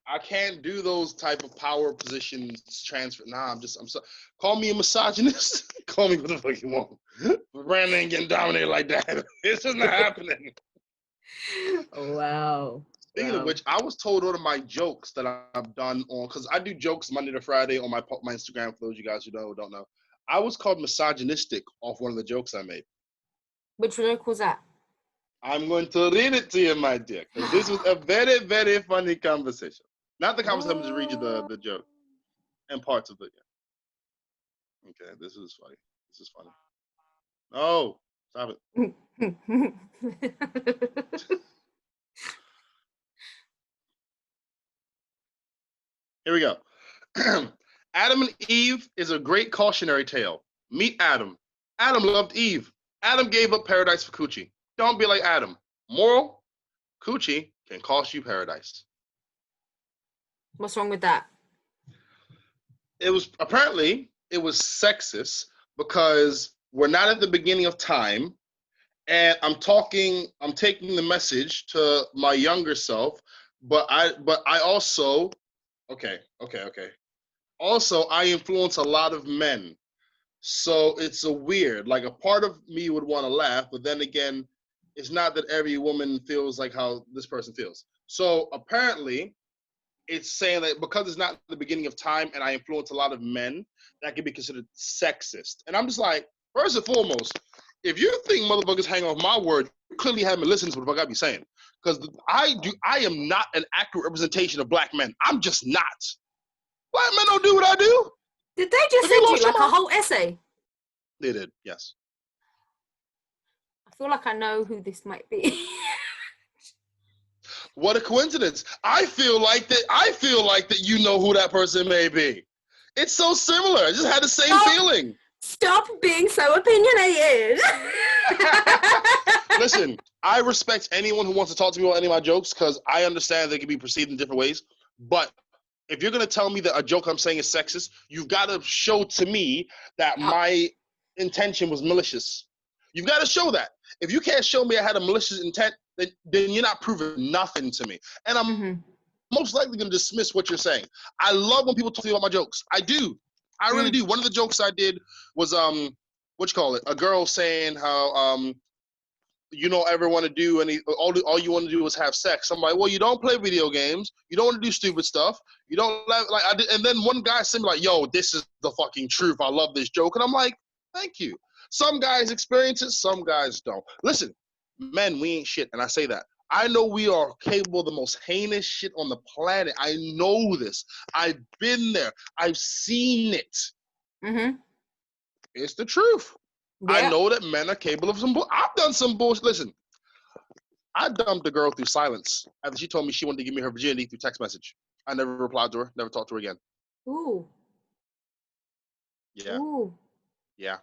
S1: I can't do those type of power positions transfer. Nah, I'm so. Call me a misogynist. Call me what the fuck you want. Brandon ain't getting dominated like that. It's just not happening.
S2: Wow.
S1: Speaking of which, I was told one of my jokes that I've done on, because I do jokes Monday to Friday on my Instagram, for those of you guys who don't know. I was called misogynistic off one of the jokes I made.
S2: Which joke was that?
S1: I'm going to read it to you, my dear, because this was a very, very funny conversation. Not the conversation, I'm just read you the joke and parts of it. Okay, this is funny. This is funny. No, stop it. Here we go. Adam and Eve is a great cautionary tale. Meet Adam. Adam loved Eve. Adam gave up paradise for Coochie. Don't be like Adam. Moral: Coochie can cost you paradise.
S2: What's wrong with that?
S1: It was sexist because we're not at the beginning of time, and I'm taking the message to my younger self, but I also okay. Also, I influence a lot of men. So it's a weird, like a part of me would want to laugh, but then again, it's not that every woman feels like how this person feels. So apparently, it's saying that because it's not the beginning of time and I influence a lot of men, that can be considered sexist. And I'm just like, first and foremost, if you think motherfuckers hang off my word, you clearly haven't listened to what the fuck I be saying. Because I am not an accurate representation of black men. I'm just not. Black men don't do what I do.
S2: Did they just send you like a whole essay?
S1: They did, yes.
S2: I feel like I know who this might be.
S1: What a coincidence. I feel like that you know who that person may be. It's so similar. I just had the same feeling.
S2: Stop being so opinionated.
S1: Listen, I respect anyone who wants to talk to me about any of my jokes because I understand they can be perceived in different ways. But if you're going to tell me that a joke I'm saying is sexist, you've got to show to me that my intention was malicious. You've got to show that. If you can't show me I had a malicious intent, then you're not proving nothing to me. And I'm most likely going to dismiss what you're saying. I love when people talk to me about my jokes. I do. I really do. One of the jokes I did was, a girl saying how, you don't ever want to do all you want to do is have sex. I'm like, well, you don't play video games. You don't want to do stupid stuff. You don't like I did. And then one guy said me like, yo, this is the fucking truth. I love this joke. And I'm like, thank you. Some guys experience it. Some guys don't. Listen, men, we ain't shit. And I say that. I know we are capable of the most heinous shit on the planet. I know this. I've been there. I've seen it. Mm-hmm. It's the truth. Yeah. I know that men are capable of some bullshit. I've done some bullshit. Listen, I dumped a girl through silence after she told me she wanted to give me her virginity through text message. I never replied to her, never talked to her again.
S2: Ooh.
S1: Yeah. Ooh. Yeah.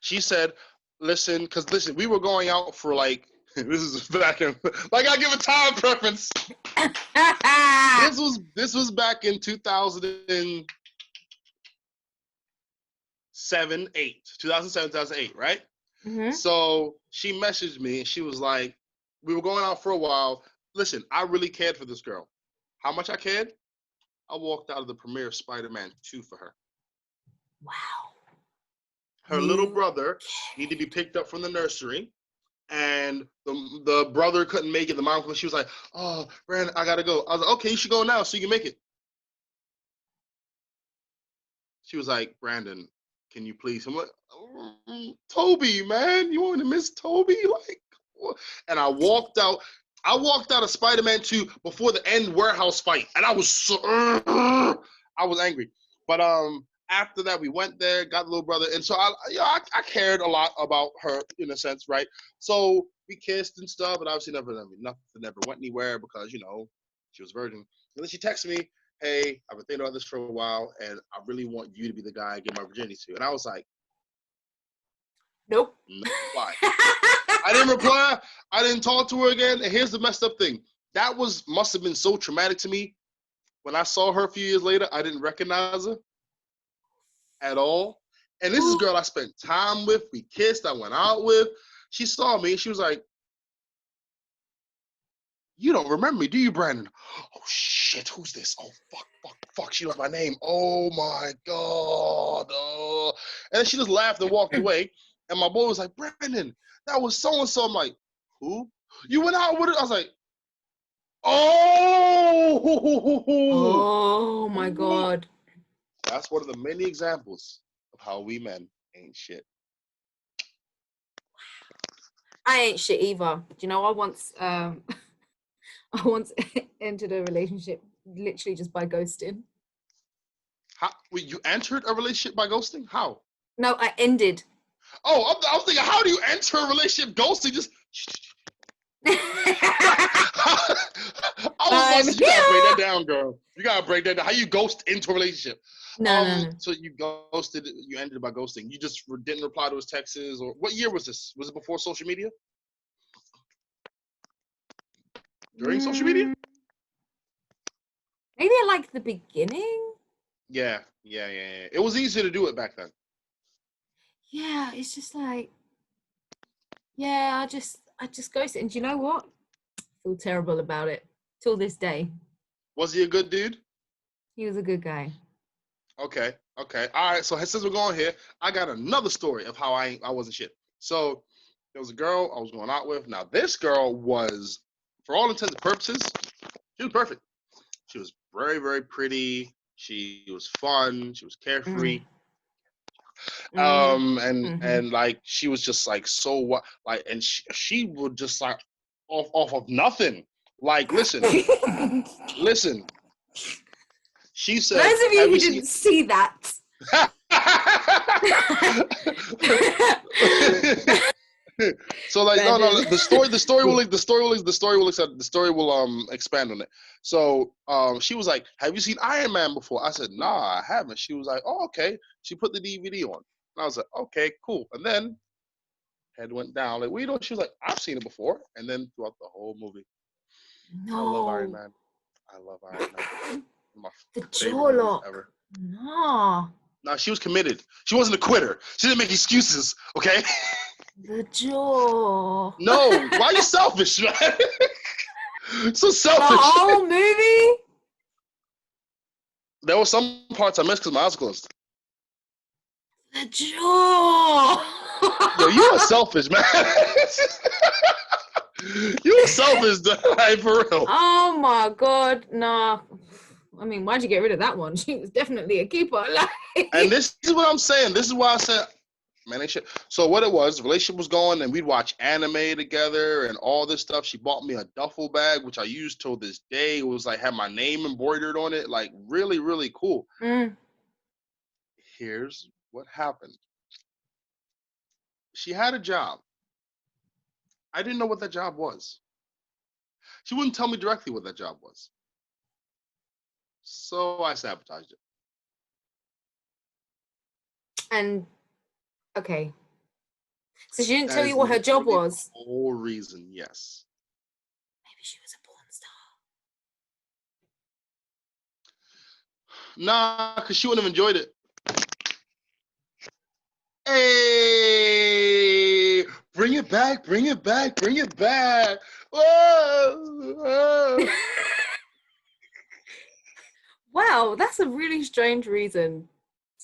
S1: She said, listen, we were going out for like, this is back in, like I give a time preference. This was back in 2007, 2008, right? Mm-hmm. So she messaged me and she was like, we were going out for a while. Listen, I really cared for this girl. How much I cared? I walked out of the premiere of Spider-Man 2 for her.
S2: Wow.
S1: Her little brother needed to be picked up from the nursery, and the brother couldn't make it. The mom, she was like, oh, Brandon, I gotta go. I was like, okay, you should go now so you can make it. She was like, Brandon, can you please? I'm like, Toby, man, you want to miss Toby? Like, what? And I walked out of Spider-Man 2 before the end warehouse fight, and I was I was angry. But after that, we went there, got the little brother, and so I cared a lot about her in a sense, right? So we kissed and stuff, but obviously nothing never went anywhere because she was a virgin. And then she texted me, hey, I've been thinking about this for a while, and I really want you to be the guy I give my virginity to. And I was like,
S2: nope.
S1: No reply. I didn't reply. I didn't talk to her again. And here's the messed up thing. That must have been so traumatic to me. When I saw her a few years later, I didn't recognize her at all. And this is a girl I spent time with. We kissed. I went out with. She saw me. She was like, you don't remember me, do you, Brandon? Oh, shit. Who's this? Oh, fuck. She knows my name. Oh, my God. Oh. And then she just laughed and walked away. And my boy was like, Brandon, that was so-and-so. I'm like, who? You went out with her? I was like,
S2: oh my God.
S1: That's one of the many examples of how we men ain't shit.
S2: I ain't shit either. Do you know, I once entered a relationship literally just by ghosting.
S1: How? Wait, you entered a relationship by ghosting? How?
S2: No, I ended.
S1: Oh, I was thinking, how do you enter a relationship ghosting? Just. I was about to say, you gotta break that down, girl. You gotta break that down. How you ghost into a relationship?
S2: No.
S1: So you ghosted. You ended by ghosting. You just didn't reply to his texts, or what year was this? Was it before social media? During social media?
S2: Maybe at like the beginning.
S1: Yeah. It was easier to do it back then.
S2: Yeah, it's just like, yeah, I just ghosted. And do you know what? I feel terrible about it till this day.
S1: Was he a good dude?
S2: He was a good guy.
S1: Okay. All right. So since we're going here, I got another story of how I wasn't shit. So there was a girl I was going out with. Now this girl was, for all intents and purposes, she was perfect. She was very, very pretty. She was fun. She was carefree. And like she was just like so what like, and she would just like off of nothing. Like listen. She said,
S2: those of you who didn't see that.
S1: So like no the story will expand on it. So she was like, have you seen Iron Man before? I said, nah, I haven't. She was like, oh, okay. She put the DVD on. And I was like, okay, cool. And then head went down. Like, well, you know, she was like, I've seen it before. And then throughout the whole movie,
S2: No.
S1: I love Iron Man. My
S2: the
S1: favorite
S2: jaw
S1: movies
S2: lock.
S1: ever.
S2: No.
S1: No, she was committed. She wasn't a quitter. She didn't make excuses, okay?
S2: The jaw.
S1: No, why are you selfish, man? So selfish.
S2: The whole movie?
S1: There were some parts I missed because my eyes closed.
S2: The jaw.
S1: Yo, you are selfish, man. You are selfish, like, for real.
S2: Oh my God, nah. I mean, why'd you get rid of that one? She was definitely a keeper. Like.
S1: And this is what I'm saying. This is why I said, man, ain't shit. So what it was, the relationship was going, and we'd watch anime together and all this stuff. She bought me a duffel bag, which I use till this day. It was like, had my name embroidered on it. Like, really, really cool. Here's what happened. She had a job. I didn't know what that job was. She wouldn't tell me directly what that job was. So I sabotaged it.
S2: And, okay. So she didn't tell you what her job was?
S1: The whole reason, yes.
S2: Maybe she was a porn star.
S1: Nah, because she wouldn't have enjoyed it. Hey, bring it back. Whoa.
S2: Wow, that's a really strange reason.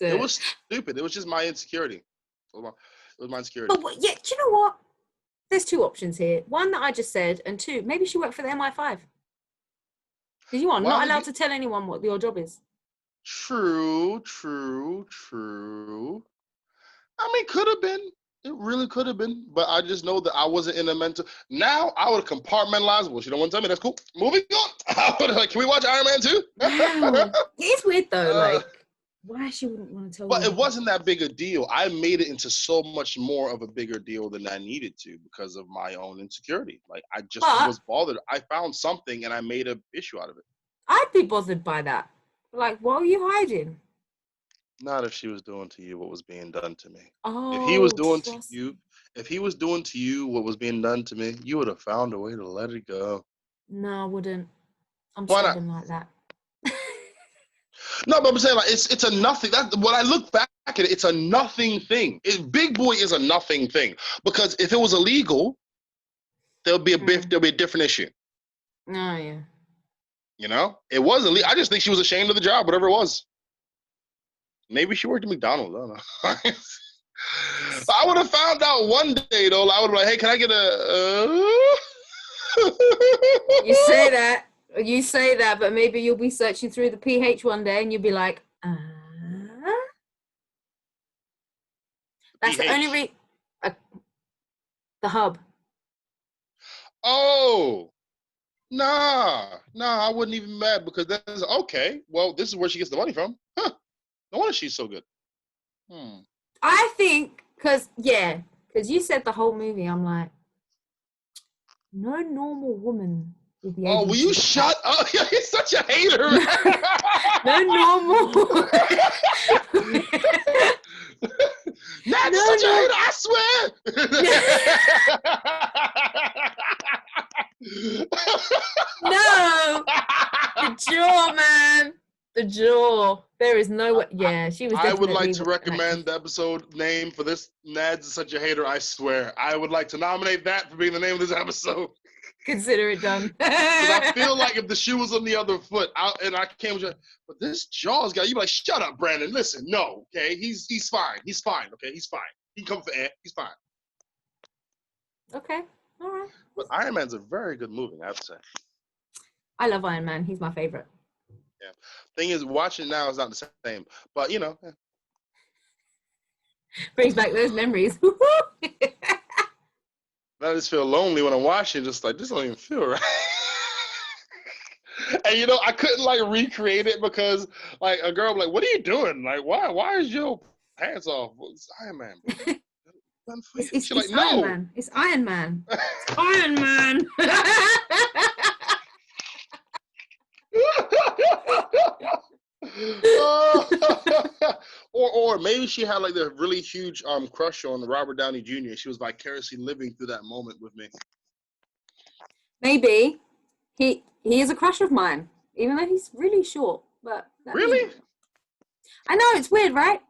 S1: It was stupid. It was just my insecurity. It was my insecurity.
S2: But yeah, do you know what? There's two options here. One that I just said, and two, maybe she worked for the MI5. Because you are not allowed to tell anyone what your job is.
S1: True. I mean, could have been. It really could have been. But I just know that I wasn't in a mental. Now I would compartmentalize. Well, she don't want to tell me. That's cool. Moving on. I would like, can we watch Iron Man 2?
S2: Wow. It's weird though. Like, why she wouldn't want to tell you?
S1: But it wasn't that big a deal. I made it into so much more of a bigger deal than I needed to because of my own insecurity. Like, I just was bothered. I found something and I made an issue out of it.
S2: I'd be bothered by that. Like, what are you hiding?
S1: Not if she was doing to you what was being done to me.
S2: Oh,
S1: if he was doing to you what was being done to me, you would have found a way to let it go.
S2: No, I wouldn't. I'm stubborn like that.
S1: No, but I'm saying, like, it's a nothing. That when I look back at it, it's a nothing thing. Big boy is a nothing thing because if it was illegal, there'll be a different issue.
S2: Oh yeah.
S1: You know, it was illegal. I just think she was ashamed of the job, whatever it was. Maybe she worked at McDonald's. I don't know. I would have found out one day though. I would be like, hey, can I get a?
S2: You say that, but maybe you'll be searching through the PH one day and you'll be like, That's PH. The only the hub.
S1: Oh, nah, I wouldn't even be mad because that's okay. Well, this is where she gets the money from. Huh. No wonder she's so good.
S2: I think Because you said the whole movie, I'm like, no normal woman will be able
S1: will
S2: to
S1: you
S2: do
S1: shut
S2: that.
S1: up? You're such a hater.
S2: No normal.
S1: Nad's
S2: No,
S1: such a
S2: no.
S1: hater, I swear.
S2: No. The jaw, man. The jaw. There is no way. Yeah, she was
S1: I would
S2: definitely
S1: like to recommend the episode name for this. Nad's such a hater, I swear. I would like to nominate that for being the name of this episode.
S2: Consider it done.
S1: Because I feel like if the shoe was on the other foot, and I came with, but this Jaws guy, you'd be like, shut up, Brandon. Listen, no, okay, he's fine. He's fine, okay, he's fine. He can come for air. He's fine.
S2: Okay, all right.
S1: But Iron Man's a very good movie, I have to say.
S2: I love Iron Man. He's my favorite.
S1: Yeah. Thing is, watching it now is not the same. But, you know. Yeah.
S2: Brings back those memories.
S1: I just feel lonely when I'm watching, just like, this don't even feel right. And, you know, I couldn't, like, recreate it because, like, a girl, like, what are you doing? Like, why is your pants off? It's Iron Man.
S2: It's
S1: like,
S2: Iron
S1: no.
S2: Man. It's Iron Man. It's Iron Man.
S1: Or maybe she had like the really huge crush on Robert Downey Jr. She was vicariously living through that moment with me.
S2: Maybe he is a crush of mine, even though he's really short. But
S1: really,
S2: I know it's weird, right?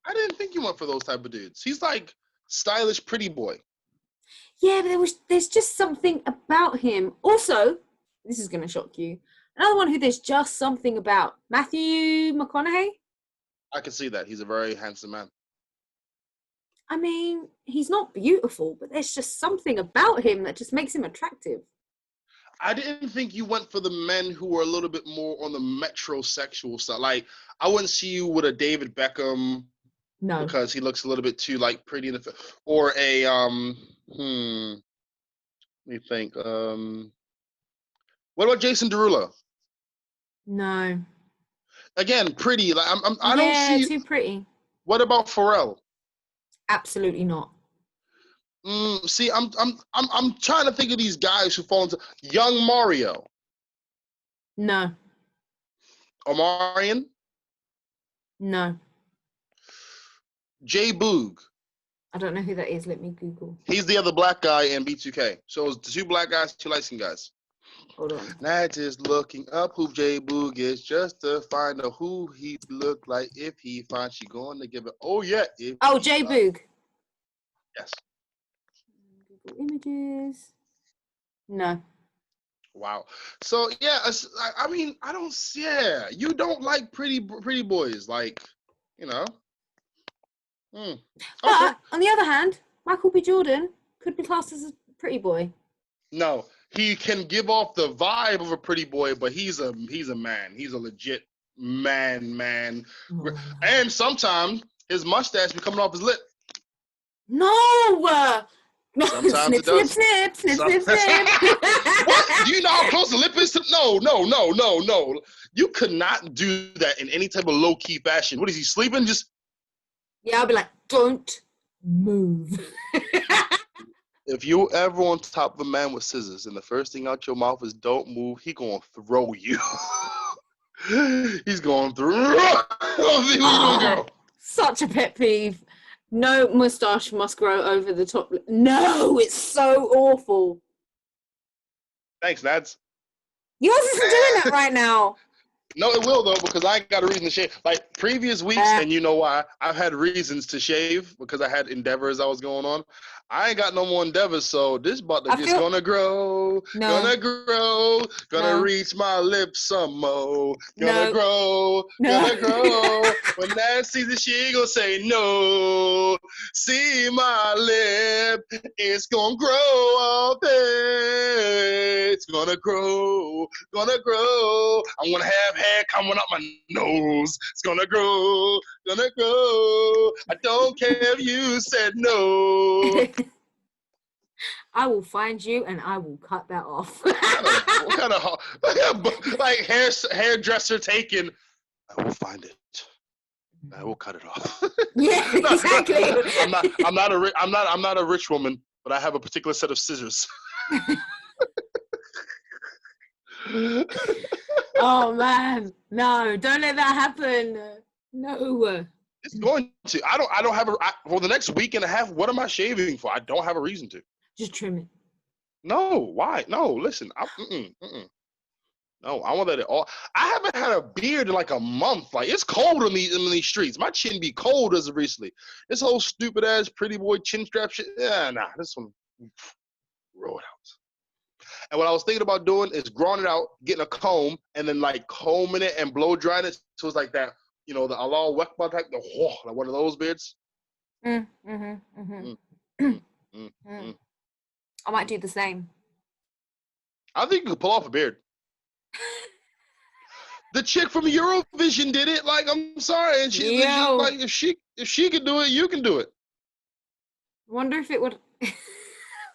S1: I didn't think you went for those type of dudes. He's like stylish, pretty boy.
S2: Yeah, but there's just something about him. Also, this is going to shock you. Another one who there's just something about. Matthew McConaughey.
S1: I can see that. He's a very handsome man.
S2: I mean, he's not beautiful, but there's just something about him that just makes him attractive.
S1: I didn't think you went for the men who were a little bit more on the metrosexual side. Like, I wouldn't see you with a David Beckham.
S2: No.
S1: Because he looks a little bit too, like, pretty in the... Or a, let me think. What about Jason Derulo?
S2: No.
S1: Again, pretty. Like, I don't see...
S2: Yeah, too pretty.
S1: What about Pharrell?
S2: Absolutely not.
S1: See, I'm trying to think of these guys who fall into young Mario.
S2: No.
S1: Omarion?
S2: No.
S1: Jay Boog.
S2: I don't know who that is. Let me Google.
S1: He's the other black guy in B2K. So it's the two black guys, two light skinned guys.
S2: Hold on.
S1: Nadz is looking up who Jay Boog is just to find out who he look like. If he finds she going to give it. Oh yeah.
S2: Jay Boog.
S1: Yes.
S2: Google images. No.
S1: Wow. So yeah, I mean, I don't. Yeah, you don't like pretty boys, like, you know. Okay.
S2: But on the other hand, Michael B. Jordan could be classed as a pretty boy.
S1: No, he can give off the vibe of a pretty boy, but he's a man. He's a legit man. Oh. And sometimes his mustache be coming off his lip.
S2: No.
S1: Sometimes
S2: snip,
S1: it does.
S2: Snip.
S1: What? Do you know how close the lip is to? No. You could not do that in any type of low key fashion. What is he sleeping? Just.
S2: Yeah, I'll be like, don't move.
S1: If you ever on top of a man with scissors and the first thing out your mouth is don't move, he gonna throw you. He's going through. Girl.
S2: Such a pet peeve. No mustache must grow over the top. No, it's so awful.
S1: Thanks, Nadz.
S2: Yours isn't doing that right now.
S1: No, it will, though, because I ain't got a reason to shave. Like, previous weeks, and you know why, I've had reasons to shave because I had endeavors I was going on. I ain't got no more endeavors, so this butt is gonna grow, gonna reach my lips some more, gonna grow. When Nadz sees it, she ain't gonna say no. See my lip, it's gonna grow all day. It's gonna grow. I'm gonna have hair coming up my nose. It's gonna grow. I don't care if you said no.
S2: I will find you and I will cut that off.
S1: what kind of like hairdresser taken? I will find it. I will cut it off.
S2: Yeah, exactly.
S1: I'm not a rich woman, but I have a particular set of scissors.
S2: Oh man, no! Don't let that happen. No.
S1: It's going to. I don't have for the next week and a half. What am I shaving for? I don't have a reason to.
S2: Just trim it.
S1: No, why? No, listen. No, I want that at all. I haven't had a beard in like a month. Like it's cold in these streets. My chin be cold as of recently. This whole stupid ass pretty boy chin strap shit. Yeah, nah. This one, roll it out. And what I was thinking about doing is growing it out, getting a comb, and then like combing it and blow drying it so it's like that. You know, the Allah Akbar type, like one of those beards.
S2: I might do the same.
S1: I think you could pull off a beard. The chick from Eurovision did it. Like, I'm sorry, and she like if she could do it, you can do it.
S2: I wonder if it would,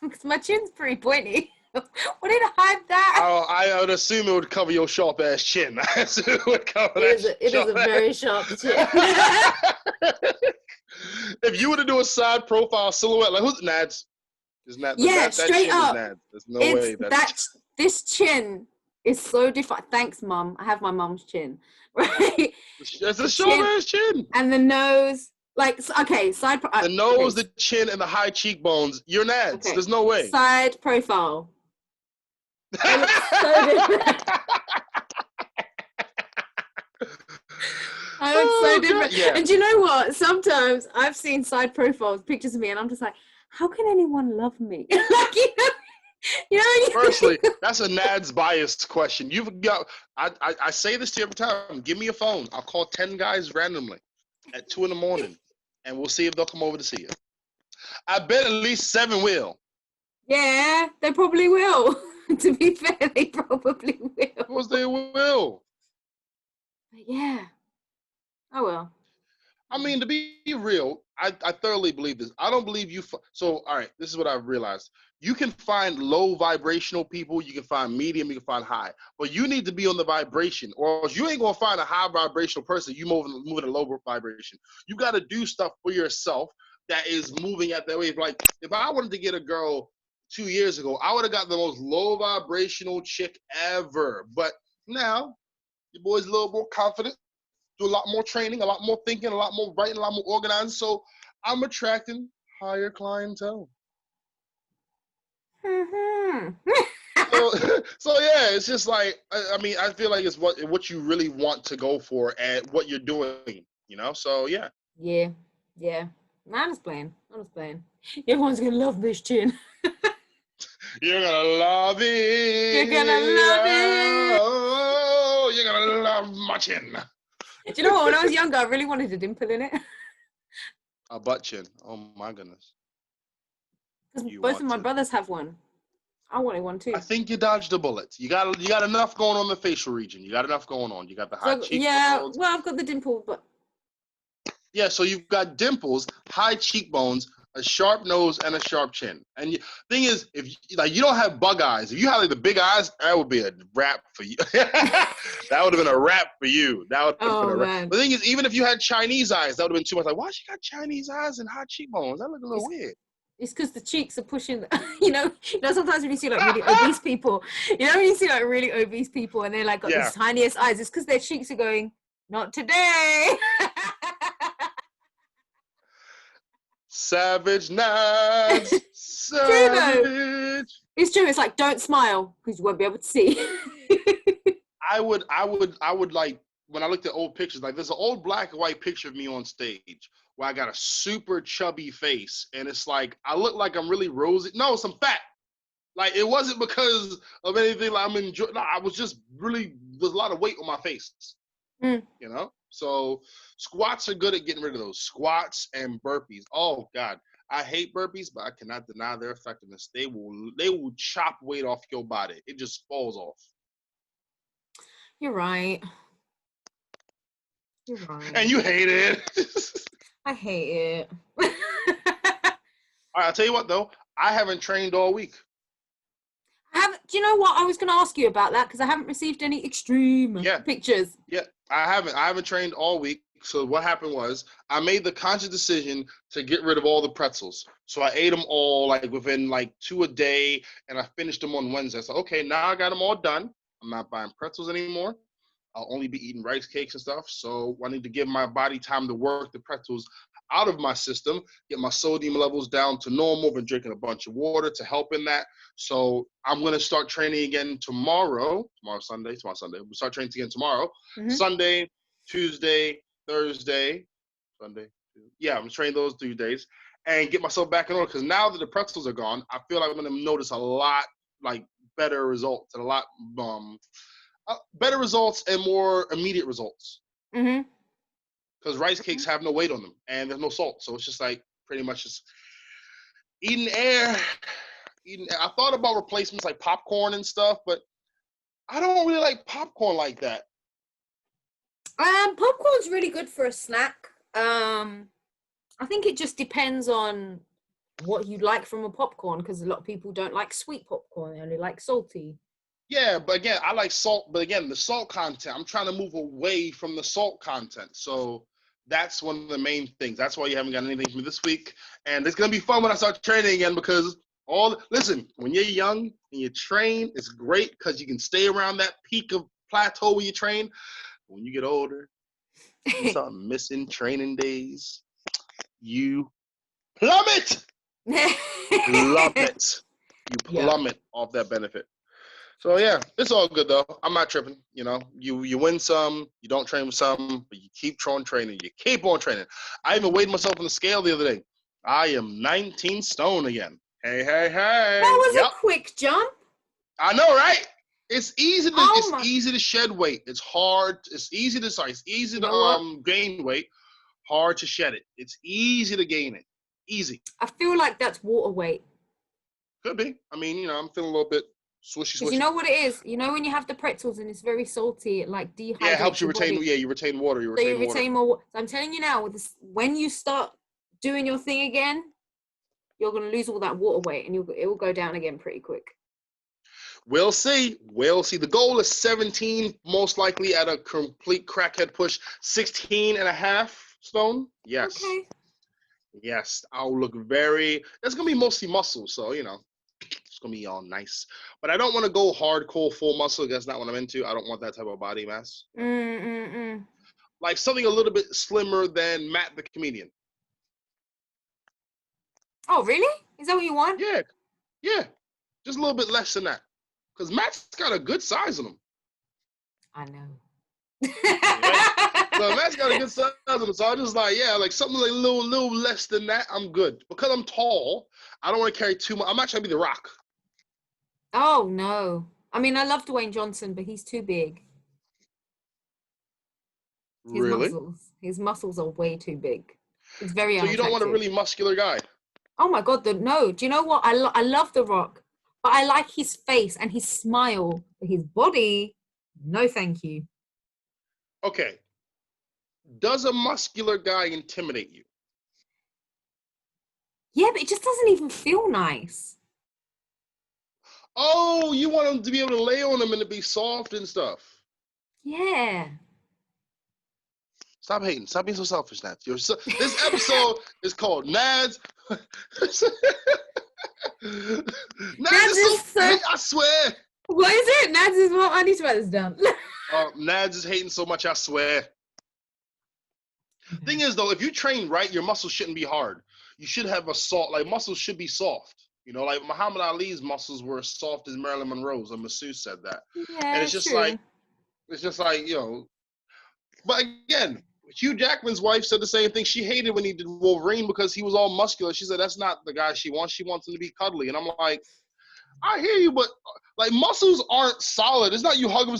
S2: because my chin's pretty pointy. Would it hide that?
S1: I would assume it would cover your sharp ass chin. I assume it would cover
S2: it is a very sharp chin.
S1: If you were to do a side profile silhouette, like who's Nadz? Is Nadz?
S2: Yeah, straight up.
S1: There's no way
S2: this chin is so different. Thanks, Mum. I have my mum's chin, right?
S1: It's a short ass chin.
S2: And the nose, like, okay,
S1: the nose, the chin, and the high cheekbones. You're Nadz. Okay. There's no way.
S2: Side profile. It looks so different. I look so different. Yeah. And do you know what? Sometimes I've seen side profiles, pictures of me, and I'm just like, how can anyone love me? Like, you know.
S1: Firstly, that's a Nadz bias question. You've got. I say this to you every time. Give me a phone. I'll call 10 guys randomly at 2 a.m, and we'll see if they'll come over to see you. I bet at least 7 will.
S2: Yeah, they probably will. To be fair, they probably will.
S1: Of course they will.
S2: But yeah. Oh well.
S1: I mean, to be real, I thoroughly believe this. I don't believe you. So, all right, this is what I've realized. You can find low vibrational people. You can find medium. You can find high. But you need to be on the vibration, or else you ain't going to find a high vibrational person. You moving a low vibration. You got to do stuff for yourself that is moving at that wave. Like, if I wanted to get a girl 2 years ago, I would have got the most low vibrational chick ever. But now, your boy's a little more confident. Do a lot more training, a lot more thinking, a lot more writing, a lot more organizing. So I'm attracting higher clientele.
S2: Mm-hmm.
S1: so yeah, it's just like, I mean, I feel like it's what you really want to go for and what you're doing, you know? So yeah.
S2: Yeah. I'm just playing. Everyone's going to love this chin.
S1: You're going to love it.
S2: You're going to love it.
S1: Oh, you're going to love my chin.
S2: Do you know what? When I was younger, I really wanted a dimple in it.
S1: A butt chin. Oh my goodness.
S2: Because both of my brothers have one. I wanted one too.
S1: I think you dodged a bullet. You got enough going on in the facial region. You got enough going on. You got the high cheekbones.
S2: Yeah, well, I've got the dimple, but.
S1: Yeah, so you've got dimples, high cheekbones, a sharp nose, and a sharp chin. And thing is, if you don't have bug eyes, if you had like the big eyes, that would be a wrap for you. That would have been a wrap for you. That would have been a wrap.
S2: Man.
S1: The thing is, even if you had Chinese eyes, that would have been too much. Like, why she got Chinese eyes and high cheekbones? That look a little weird.
S2: It's because the cheeks are pushing. You know, sometimes when you see like really obese people, and they're like got the tiniest eyes, it's because their cheeks are going, not today.
S1: Savage Nadz. Savage.
S2: It's true. It's like, don't smile because you won't be able to see.
S1: I would like, when I looked at old pictures, like there's an old black and white picture of me on stage where I got a super chubby face, and it's like I look like I'm really rosy. No, some fat. Like it wasn't because of anything. Like I'm enjoying. No, I was just really, there's a lot of weight on my face. You know. So squats are good at getting rid of those. Squats and burpees. Oh God, I hate burpees, but I cannot deny their effectiveness. They will chop weight off your body. It just falls off.
S2: You're right.
S1: And you hate it.
S2: I hate it.
S1: All right, I'll tell you what though. I haven't trained all week.
S2: Do you know what? I was going to ask you about that because I haven't received any extreme pictures.
S1: Yeah, I haven't trained all week. So what happened was I made the conscious decision to get rid of all the pretzels. So I ate them all like within like 2 a day, and I finished them on Wednesday. So okay, now I got them all done. I'm not buying pretzels anymore. I'll only be eating rice cakes and stuff. So I need to give my body time to work the pretzels out of my system, get my sodium levels down to normal. Been drinking a bunch of water to help in that. So I'm gonna start training again tomorrow. Tomorrow's Sunday. We'll start training again tomorrow.
S2: Mm-hmm.
S1: Sunday, Tuesday, Thursday, Sunday. Yeah, I'm training those 3 days and get myself back in order. Because now that the pretzels are gone, I feel like I'm gonna notice a lot like better results and a lot better results and more immediate results.
S2: Mm-hmm.
S1: Because rice cakes have no weight on them and there's no salt, so it's just like pretty much just eating air. I thought about replacements like popcorn and stuff, but I don't really like popcorn like that.
S2: Popcorn's really good for a snack. I think it just depends on what you like from a popcorn, because a lot of people don't like sweet popcorn, they only like salty.
S1: Yeah, but again, I like salt, but again, the salt content, I'm trying to move away from the salt content. So that's one of the main things. That's why you haven't got anything from me this week. And it's going to be fun when I start training again, because listen, when you're young and you train, it's great because you can stay around that peak of plateau when you train. When you get older, you start missing training days. You plummet. Plummet. You plummet off that benefit. So yeah, it's all good though. I'm not tripping. You know, you win some, you don't train with some, but you keep on training. You keep on training. I even weighed myself on the scale the other day. I am 19 stone again. Hey.
S2: That was a quick jump.
S1: I know, right? It's easy to shed weight. It's hard. It's easy to gain weight. Hard to shed it. It's easy to gain it. Easy.
S2: I feel like that's water weight.
S1: Could be. I mean, you know, I'm feeling a little bit swishy.
S2: Because you know what it is? You know when you have the pretzels and it's very salty, it like dehydrates.
S1: Yeah, it helps you retain.
S2: Body.
S1: Yeah, you retain water. You retain
S2: more. So I'm telling you now, when you start doing your thing again, you're gonna lose all that water weight, and it will go down again pretty quick.
S1: We'll see. The goal is 17, most likely at a complete crackhead push, 16 and a half stone. Yes.
S2: Okay.
S1: Yes, I'll look it's going to be mostly muscle, so, you know, it's going to be all nice. But I don't want to go hardcore full muscle. That's not what I'm into. I don't want that type of body mass. Like something a little bit slimmer than Matt the comedian.
S2: Oh, really? Is that what you want?
S1: Yeah. Just a little bit less than that. Because Matt's got a good size on him.
S2: I know.
S1: So Matt's got a good size on him. So I'm just like, yeah, like something like a little less than that, I'm good. Because I'm tall, I don't want to carry too much. I'm actually going to be The Rock.
S2: Oh, no. I mean, I love Dwayne Johnson, but he's too big.
S1: Really?
S2: His muscles are way too big. It's very unattractive.
S1: So you don't want a really muscular guy?
S2: Oh, my God. No. Do you know what? I love The Rock. But I like his face and his smile. But his body, no thank you.
S1: Okay. Does a muscular guy intimidate you?
S2: Yeah, but it just doesn't even feel nice.
S1: Oh, you want him to be able to lay on him and to be soft and stuff.
S2: Yeah.
S1: Stop hating. Stop being so selfish, Nadz. This episode is called Nadz. Nadz is so I swear.
S2: What is it? Nadz is what? I need to write this down.
S1: Nadz is hating so much, I swear. Thing is, though, if you train right, your muscles shouldn't be hard. You should have muscles should be soft. You know, like Muhammad Ali's muscles were as soft as Marilyn Monroe's. A masseuse said that.
S2: Yeah,
S1: and it's just like, you know. But again, Hugh Jackman's wife said the same thing. She hated when he did Wolverine because he was all muscular. She said that's not the guy she wants. She wants him to be cuddly. And I'm like, I hear you, but like muscles aren't solid. It's not you hug him.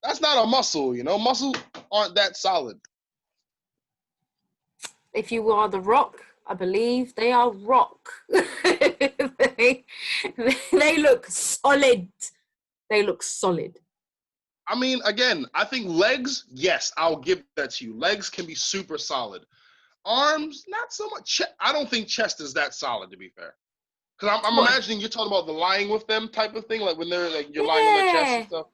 S1: That's not a muscle, you know. Muscles aren't that solid.
S2: If you are The Rock, I believe they are rock. they look solid. They look solid.
S1: I mean, again, I think legs, yes, I'll give that to you. Legs can be super solid. Arms, not so much. I don't think chest is that solid, to be fair. Because I'm imagining you're talking about the lying with them type of thing, like when they're like you're lying on their chest and stuff.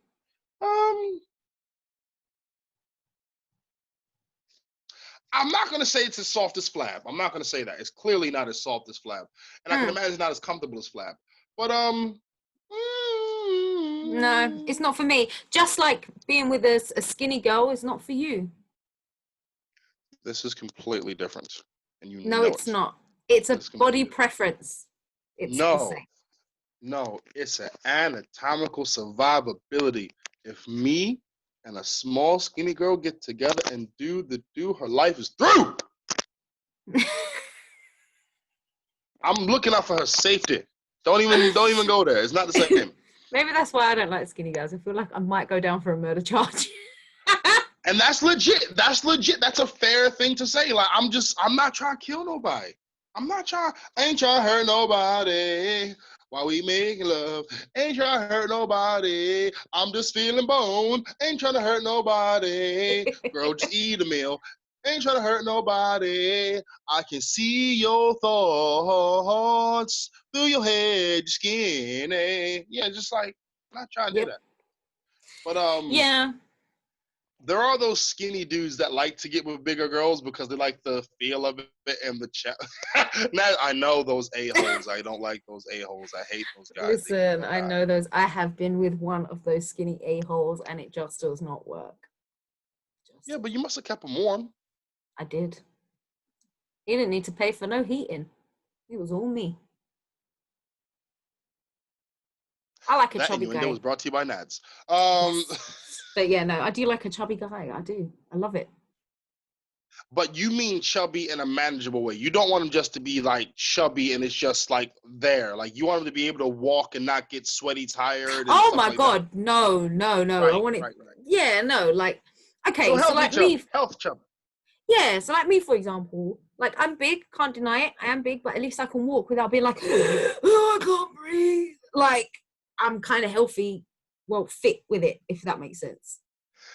S1: I'm not going to say it's as soft as Flab. I'm not going to say that. It's clearly not as soft as Flab. And I can imagine it's not as comfortable as Flab. But,
S2: No, it's not for me. Just like being with a skinny girl is not for you.
S1: this is completely different. And you
S2: No,
S1: know
S2: it's
S1: it.
S2: not. It's a
S1: It's
S2: body
S1: completely
S2: preference. It's the
S1: No,
S2: same.
S1: no, it's an anatomical survivability. If me and a small skinny girl get together and do, her life is through. I'm looking out for her safety. Don't even go there. It's not the same.
S2: Maybe that's why I don't like skinny girls. I feel like I might go down for a murder charge.
S1: And that's legit. That's legit. That's a fair thing to say. Like, I'm not trying to kill nobody. I ain't trying to hurt nobody while we make love. Ain't trying to hurt nobody. I'm just feeling bone. Ain't trying to hurt nobody. Girl, just eat a meal. Ain't trying to hurt nobody. I can see your thoughts through your head, your skin. Yeah, just like, I'm not trying to do that. But
S2: yeah.
S1: there are those skinny dudes that like to get with bigger girls because they like the feel of it and the chat. Now I know those a-holes. I don't like those a-holes. I hate those guys.
S2: Listen, I know those. I have been with one of those skinny a-holes and it just does not work.
S1: Yeah, but you must have kept them warm.
S2: I did. He didn't need to pay for no heating. It was all me. I like a
S1: that
S2: chubby guy.
S1: That was brought to you by Nadz.
S2: Yes. But yeah, no, I do like a chubby guy. I do. I love it.
S1: But you mean chubby in a manageable way. You don't want him just to be like chubby and it's just like there. Like you want him to be able to walk and not get sweaty, tired.
S2: Oh my
S1: like
S2: God.
S1: That.
S2: No.
S1: Right,
S2: I want it.
S1: Right.
S2: Yeah, no. Like, okay.
S1: So
S2: like
S1: chubby.
S2: me.
S1: Health chubby.
S2: Yeah. So like me, for example, like I'm big. Can't deny it. I am big, but at least I can walk without being like, oh, I can't breathe. Like I'm kind of healthy. Well, fit with it, if that makes sense.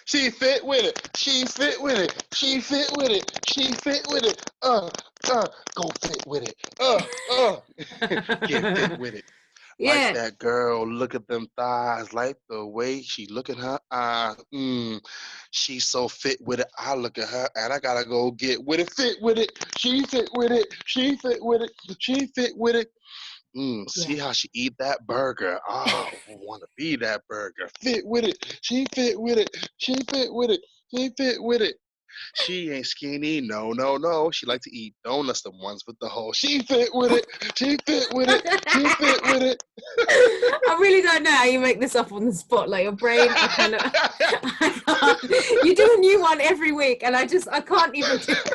S1: She fit with it. She fit with it. She fit with it. She fit with it. Go fit with it. Get fit with it.
S2: Yeah.
S1: Like that girl, look at them thighs, like the way she look at her eyes. She's so fit with it. I look at her and I gotta go get with it. Fit with it. She fit with it. She fit with it. She fit with it. See how she eat that burger. Oh, I want to be that burger. Fit with it. She fit with it. She fit with it. She fit with it. She ain't skinny. No. She like to eat donuts, the ones with the hole. She fit with it. She fit with it. She fit with it.
S2: I really don't know how you make this up on the spot. Like your brain, I can't. You do a new one every week, and I can't even do it.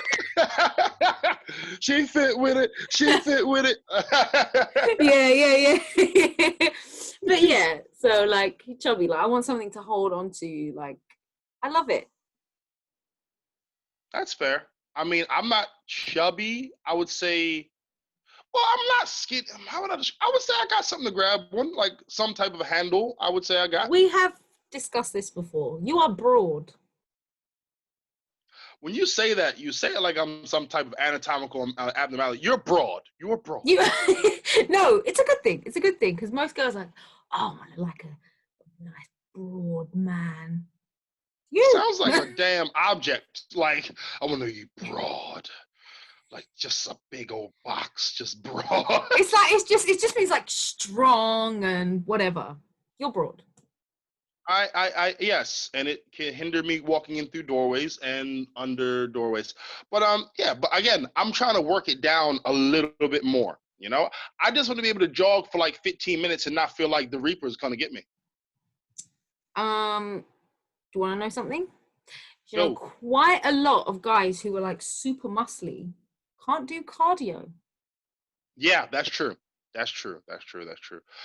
S1: She fit with it. She fit with it.
S2: Yeah. But yeah, so like chubby, like I want something to hold on to. Like I love it.
S1: That's fair. I mean, I'm not chubby. I would say, well, I'm not skinny. How would I would say I got something to grab one, like some type of handle. I would say I got.
S2: We have discussed this before. You are broad.
S1: When you say that, you say it like I'm some type of anatomical abnormality. You're broad. You're broad.
S2: No, it's a good thing. It's a good thing because most girls are like, oh, I like a nice broad man.
S1: You sounds like a damn object. Like I want to be broad, like just a big old box, just broad.
S2: It's like it just means like strong and whatever. You're broad.
S1: I yes, and it can hinder me walking in through doorways and under doorways. But yeah, but again, I'm trying to work it down a little bit more. You know, I just want to be able to jog for like 15 minutes and not feel like the Reaper's gonna get me.
S2: Do you want to know something? You know, quite a lot of guys who are like super muscly can't do cardio.
S1: Yeah, that's true. That's true.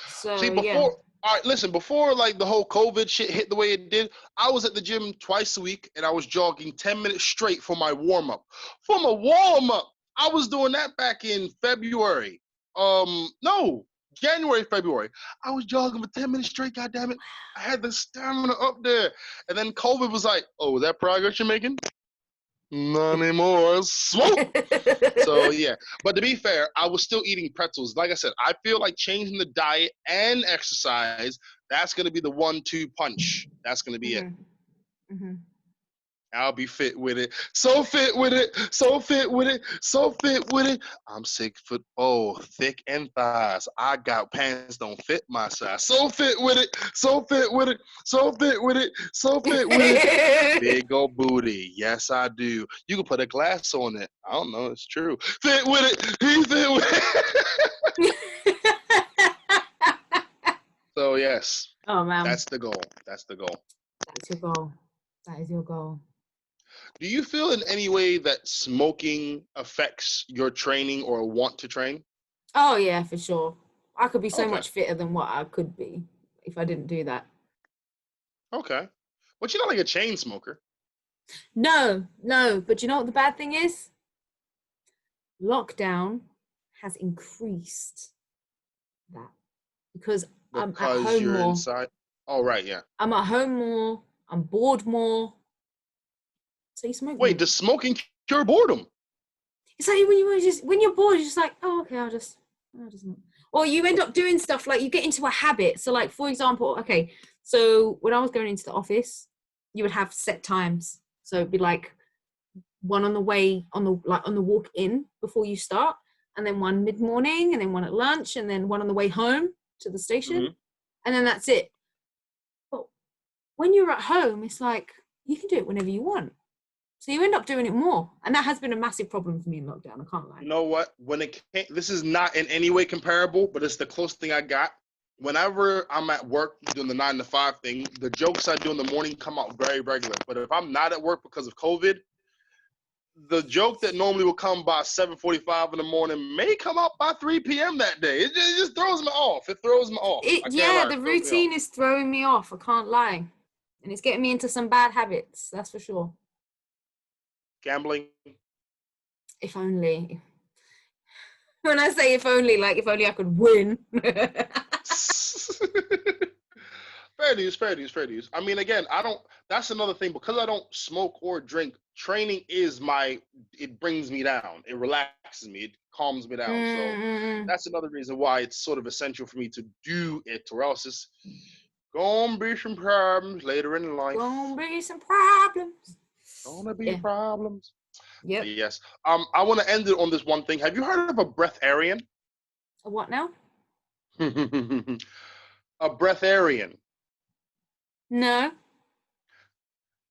S2: So
S1: see, before all right, listen, before like the whole COVID shit hit the way it did, I was at the gym twice a week and I was jogging 10 minutes straight for my warm-up. I was doing that back in February. No, January, February. I was jogging for 10 minutes straight, goddammit. I had the stamina up there. And then COVID was like, oh, is that progress you're making? Not anymore. Swoop. So yeah, but to be fair, I was still eating pretzels. Like I said, I feel like changing the diet and exercise, that's going to be the 1-2 punch. That's going to be it.
S2: Mm-hmm.
S1: I'll be fit with it. So fit with it. So fit with it. So fit with it. I'm 6'4", thick and thighs. I got pants don't fit my size. So fit with it. So fit with it. So fit with it. So fit with it. Big old booty. Yes, I do. You can put a glass on it. I don't know. It's true. Fit with it. He fit with it. So, yes.
S2: Oh, man.
S1: That's the goal. That's the goal.
S2: That's your goal. That is your goal.
S1: Do you feel in any way that smoking affects your training or want to train?
S2: Oh, yeah, for sure. I could be so
S1: Okay.
S2: much fitter than what I could be if I didn't do that.
S1: Okay. But you're not like a chain smoker.
S2: No. But you know what the bad thing is? Lockdown has increased that because I'm at home
S1: you're
S2: more.
S1: Inside. Oh, right, yeah.
S2: I'm at home more. I'm bored more. So you smoke more.
S1: Wait, does smoking cure boredom?
S2: It's like when you're bored, you're just like, oh, okay, I'll just not. Or you end up doing stuff like you get into a habit. So like, for example, okay, so when I was going into the office, you would have set times. So it'd be like one on the way on the walk in before you start, and then one mid-morning, and then one at lunch, and then one on the way home to the station, and then that's it. But when you're at home, it's like you can do it whenever you want. So you end up doing it more. And that has been a massive problem for me in lockdown. I can't lie.
S1: You know what? This is not in any way comparable, but it's the closest thing I got. Whenever I'm at work doing the 9 to 5 thing, the jokes I do in the morning come out very regular. But if I'm not at work because of COVID, the joke that normally will come by 7:45 in the morning may come out by 3 p.m. that day. It just throws me off. It throws me off.
S2: The routine is throwing me off. I can't lie. And it's getting me into some bad habits. That's for sure.
S1: Gambling.
S2: If only. When I say if only, like if only I could win.
S1: Fair dues. I mean, again, that's another thing. Because I don't smoke or drink, training it brings me down. It relaxes me. It calms me down. So that's another reason why it's sort of essential for me to do it, or else it's gonna be some problems later in life.
S2: Gonna be some problems.
S1: Gonna be problems.
S2: Yep.
S1: Yes. I want to end it on this one thing. Have you heard of a breatharian?
S2: A what now?
S1: A breatharian.
S2: No.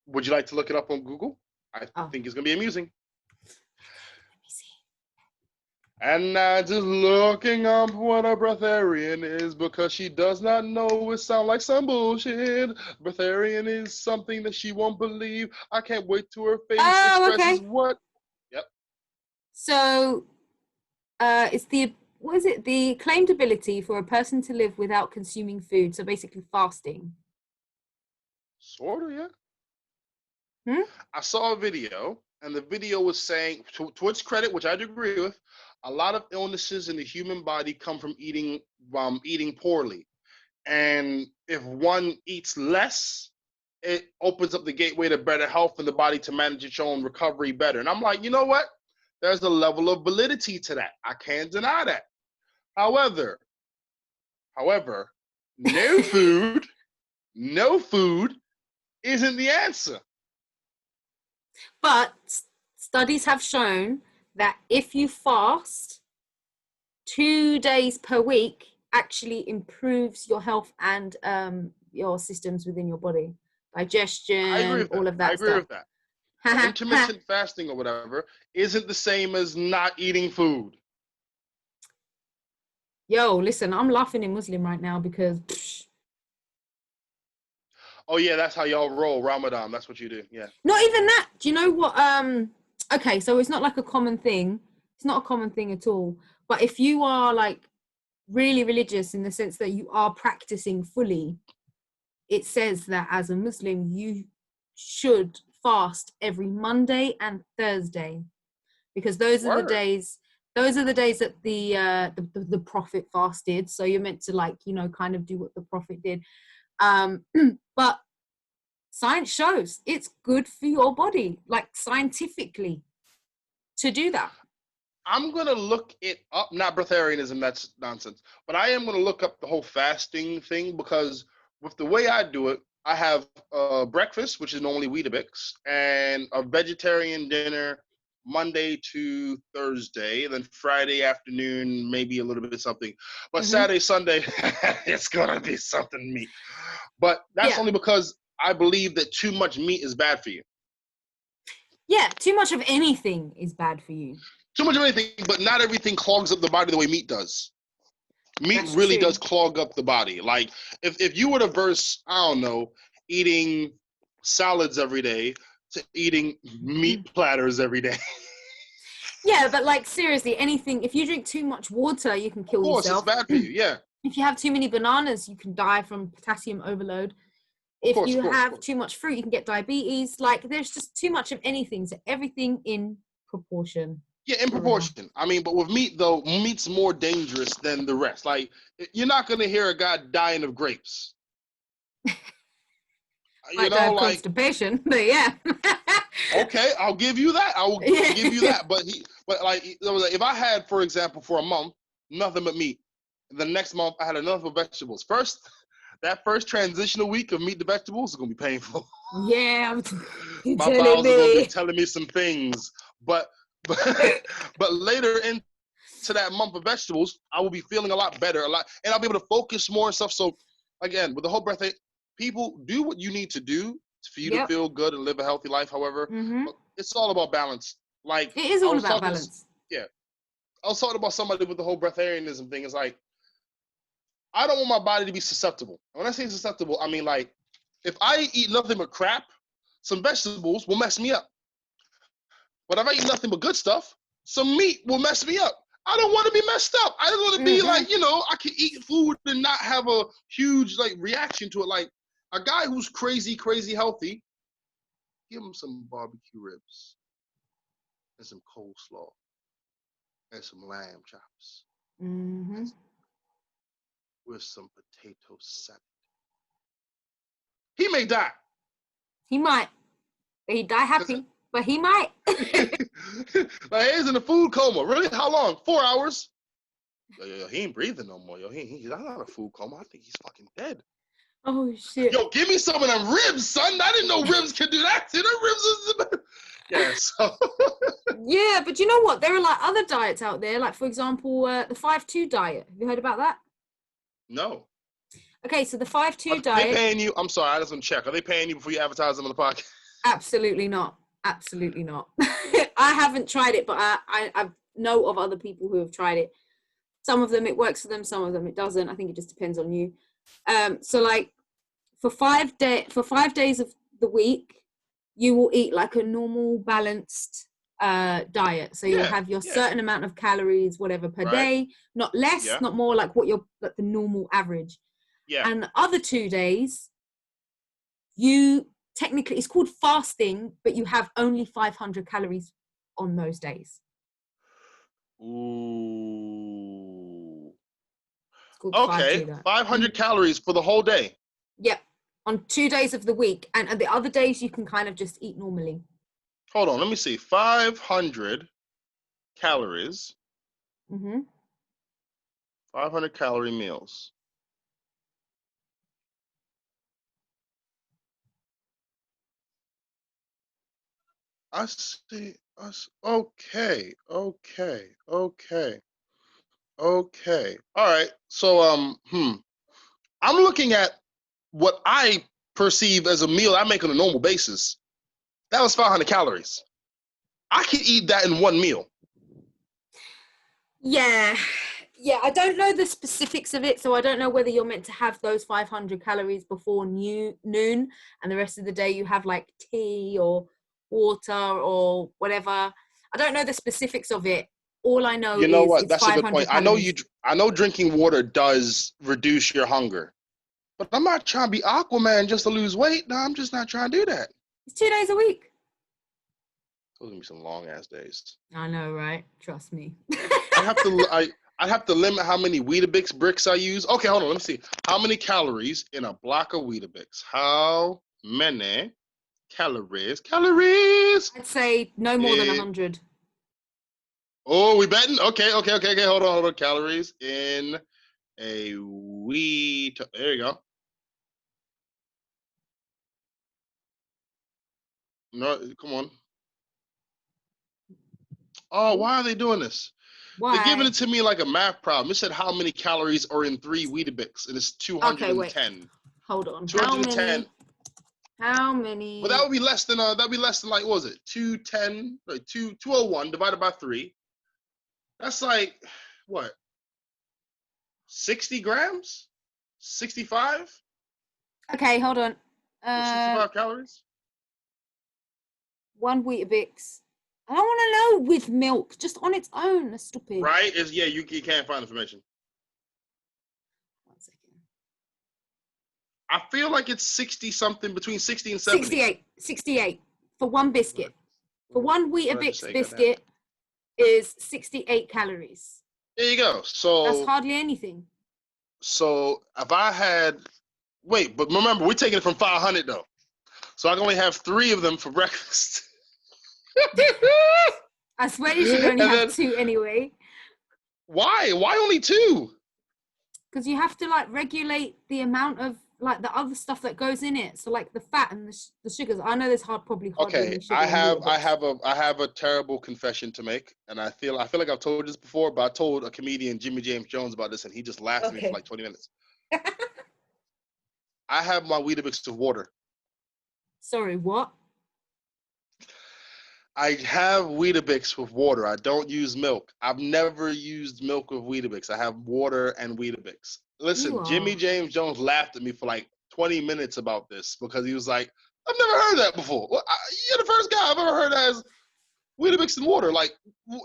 S1: Would you like to look it up on Google? I think it's gonna be amusing.
S2: Let me see.
S1: And Nadz is looking up what a breatharian is because she does not know. It sounds like some bullshit. Breatharian is something that she won't believe. I can't wait till her face expresses what. Yep.
S2: So, it's the claimed ability for a person to live without consuming food. So basically, fasting.
S1: Sort of, yeah. I saw a video, and the video was saying, to its credit, which I do agree with, a lot of illnesses in the human body come from eating poorly. And if one eats less, it opens up the gateway to better health and the body to manage its own recovery better. And I'm like, you know what? There's a level of validity to that. I can't deny that. However, no food isn't the answer.
S2: But studies have shown that if you fast 2 days per week, actually improves your health and your systems within your body, digestion, all of that stuff.
S1: I agree with that. Intermittent fasting or whatever isn't the same as not eating food.
S2: Yo, listen, I'm laughing in Muslim right now because.
S1: Oh yeah, that's how y'all roll Ramadan. That's what you do. Yeah.
S2: Not even that. Do you know what? Okay, so it's not like a common thing. It's not a common thing at all. But if you are like really religious in the sense that you are practicing fully, it says that as a Muslim you should fast every Monday and Thursday, because those are the days. Those are the days that the Prophet fasted. So you're meant to kind of do what the Prophet did. But science shows it's good for your body, like scientifically, to do that.
S1: I'm going to look it up. Not breatharianism, that's nonsense. But I am going to look up the whole fasting thing, because with the way I do it, I have breakfast, which is normally Weetabix, and a vegetarian dinner Monday to Thursday. Then Friday afternoon, maybe a little bit of something. But
S2: Hmm.
S1: Saturday, Sunday, it's gonna be something meat. But that's
S2: Yeah.
S1: only because I believe that too much meat is bad for you.
S2: Yeah, too much of anything is bad for you.
S1: Too much of anything, but not everything clogs up the body the way meat does. Meat
S2: That's
S1: really
S2: true.
S1: does clog up the body. Like if you were to verse, I don't know, eating salads every day to eating meat platters every day.
S2: Yeah, but like seriously, anything, if you drink too much water, you can
S1: Of
S2: kill
S1: course, it's
S2: yourself.
S1: bad for you. Yeah,
S2: If you have too many bananas, you can die from potassium overload.
S1: of
S2: If
S1: course, of
S2: you
S1: course, of
S2: have
S1: course.
S2: too much fruit, you can get diabetes. Like there's just too much of anything. So everything in proportion.
S1: Yeah, in
S2: Marina.
S1: proportion. I mean, but with meat though, meat's more dangerous than the rest. Like you're not gonna hear a guy dying of grapes. You
S2: Might die
S1: know,
S2: of
S1: like
S2: constipation, but yeah.
S1: okay, I'll give you that. I will give you
S2: Yeah.
S1: that. But like, if I had, for example, for a month, nothing but meat, the next month I had enough of vegetables. That first transitional week of meat to vegetables is gonna be painful.
S2: Yeah, you
S1: My
S2: telling
S1: bowels are gonna be
S2: me.
S1: telling me some things, but but, but later into that month of vegetables, I will be feeling a lot better, and I'll be able to focus more and stuff. So again, with the whole breath thing, people do what you need to do for you to
S2: Yep.
S1: feel good and live a healthy life. However,
S2: Mm-hmm.
S1: but it's all about balance. Like
S2: It is
S1: I
S2: all
S1: was
S2: about
S1: talking,
S2: balance.
S1: yeah, I was talking about somebody with the whole breatharianism thing. It's like I don't want my body to be susceptible. And when I say susceptible, I mean like if I eat nothing but crap, some vegetables will mess me up. But if I eat nothing but good stuff, some meat will mess me up. I don't want to be messed up. I don't want to be
S2: Mm-mm.
S1: like, I can eat food and not have a huge like reaction to it. Like a guy who's crazy, crazy healthy, give him some barbecue ribs and some coleslaw and some lamb chops
S2: Mm-hmm.
S1: and with some potato salad. He may die.
S2: He might. But he die
S1: Cause
S2: happy. But he might.
S1: like he's in a food coma. Really? How long? 4 hours? Yo, he ain't breathing no more. Yo, he's not a food coma. I think he's fucking dead.
S2: Oh shit.
S1: Yo, give me some of them ribs, son. I didn't know ribs could do that. The ribs is yeah. So
S2: Yeah, but you know what? There are like other diets out there, like for example, the 5-2 diet. Have you heard about that?
S1: no.
S2: Okay, so the 5-2
S1: Are they
S2: diet,
S1: paying you? I'm sorry, I just want to check. Are they paying you before you advertise them on the podcast?
S2: absolutely not. Absolutely not. I haven't tried it, but I know of other people who have tried it. Some of them it works for them, some of them it doesn't. I think it just depends on you. So like for 5 days of the week, you will eat like a normal balanced diet. So you'll
S1: Yeah,
S2: have your
S1: yeah,
S2: certain amount of calories, whatever per
S1: right.
S2: day, not less,
S1: Yeah,
S2: not more, like what your like the normal average.
S1: yeah.
S2: And the other 2 days, you technically it's called fasting, but you have only 500 calories on those days.
S1: Ooh.
S2: It's called the five
S1: Okay,
S2: two diet.
S1: 500 calories for the whole day.
S2: Yep, on 2 days of the week, and the other days you can kind of just eat normally.
S1: Hold on, let me see. 500 calories.
S2: Mm-hmm.
S1: 500 calorie meals. I see. Okay, okay. All right. So, I'm looking at what I perceive as a meal I make on a normal basis. That was 500 calories. I can eat that in one meal.
S2: Yeah. Yeah, I don't know the specifics of it, so I don't know whether you're meant to have those 500 calories before noon, and the rest of the day you have like tea or water or whatever. I don't know the specifics of it. All I know
S1: You know
S2: is
S1: what?
S2: it's
S1: That's a good point.
S2: 500 calories.
S1: I know drinking water does reduce your hunger, but I'm not trying to be Aquaman just to lose weight. No, I'm just not trying to do that.
S2: It's 2 days a week.
S1: Those are gonna be some long ass days.
S2: I know, right? Trust me.
S1: I'd have to I'd have to limit how many Weetabix bricks I use. Okay, hold on. Let me see. How many calories in a block of Weetabix? How many calories? Calories.
S2: I'd say no more than
S1: In,
S2: 100.
S1: oh, we betting? Okay. Hold on. Calories in a wheat. There you go. No, come on. Oh, why are they doing this?
S2: Why?
S1: They're giving it to me like a math problem. It said how many calories are in 3 Weetabix, and it's 210.
S2: Okay, wait. Hold on.
S1: 210.
S2: How many?
S1: But that would be less than like what was it? 210, like 201 divided by 3. That's like what? 60 grams? 65?
S2: Okay, hold on.
S1: 65 calories?
S2: One Weetabix. I don't want to know with milk, just on its own. That's stupid.
S1: Right? You can't find information.
S2: 1 second.
S1: I feel like it's 60 something, between 60 and 70.
S2: 68 for one biscuit. For one Weetabix biscuit is 68 calories.
S1: There you go. So
S2: that's hardly anything.
S1: So if I had, wait, but remember, we're taking it from 500 though. So I can only have 3 of them for breakfast.
S2: I swear you should only have 2 anyway.
S1: Why? Why only 2?
S2: Because you have to like regulate the amount of like the other stuff that goes in it. So like the fat and the sugars. I know there's probably hardly any sugar.
S1: I have a terrible confession to make, and I feel like I've told this before, but I told a comedian, Jimmy James Jones, about this, and he just laughed at me for like 20 minutes. I have my Weetabix with water.
S2: Sorry, what?
S1: I have Weetabix with water. I don't use milk. I've never used milk with Weetabix. I have water and Weetabix. Listen, Jimmy James Jones laughed at me for like 20 minutes about this because he was like, I've never heard that before. Well, you're the first guy I've ever heard that as Weetabix and water. Like,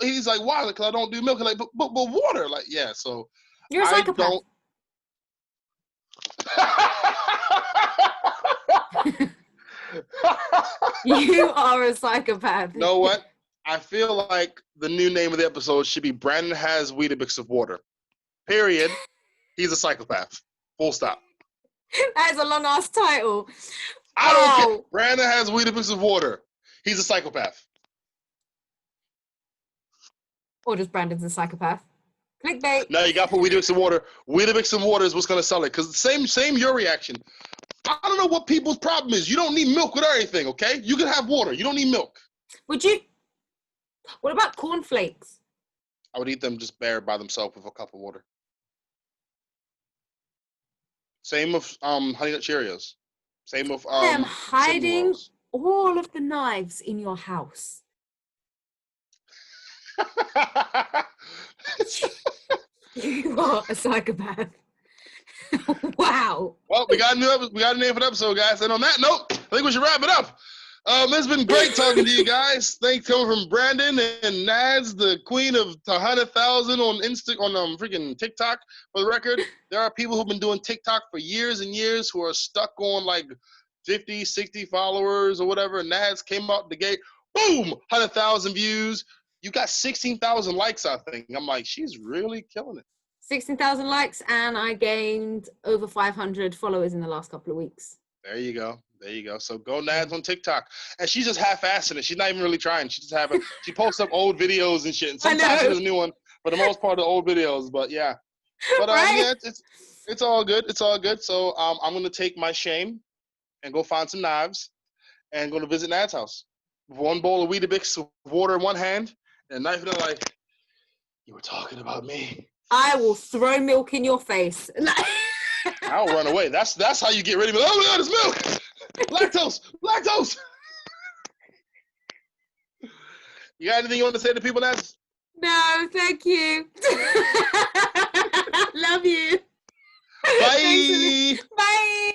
S1: he's like, why? Because I don't do milk. Like, but water. Like, yeah, so.
S2: You're a psychopath. You are a psychopath.
S1: You know what? I feel like the new name of the episode should be Brandon has Weetabix of water. Period. He's a psychopath. Full stop.
S2: That is a long ass title.
S1: I don't care. Brandon has Weetabix of water. He's a psychopath.
S2: Or just Brandon's a psychopath. Clickbait.
S1: No, you got to put Weetabix and water. Weetabix and water is what's going to sell it. Because same your reaction. I don't know what people's problem is. You don't need milk with everything, okay? You can have water. You don't need milk.
S2: Would you? What about cornflakes?
S1: I would eat them just bare by themselves with a cup of water. Same with Honey Nut Cheerios. Same with
S2: I am hiding all of the knives in your house. You are a psychopath. Wow.
S1: Well, we got a name for the episode, guys. And on that note, I think we should wrap it up. It's been great talking to you guys. Thanks coming from Brandon and Nadz, the queen of 100,000 on freaking TikTok. For the record, there are people who've been doing TikTok for years and years who are stuck on like 50, 60 followers or whatever. Nadz came out the gate, boom, 100,000 views. You got 16,000 likes, I think. I'm like, she's really killing it.
S2: 16,000 likes, and I gained over 500 followers in the last couple of weeks.
S1: There you go. So go Nadz on TikTok. And she's just half-assing it. She's not even really trying. She posts up old videos and shit. And sometimes she does a new one. For the most part, the old videos. But yeah. But
S2: right?
S1: Yeah, it's all good. It's all good. So I'm going to take my shame and go find some knives and go to visit Nadz's house. With one bowl of Weetabix with water in one hand and a knife in the other, like, you were talking about me.
S2: I will throw milk in your face.
S1: I'll run away. That's how you get rid of it. Oh my God, it's milk! Lactose! You got anything you want to say to people, Nadz?
S2: No, thank you. Love you.
S1: Bye.
S2: Bye.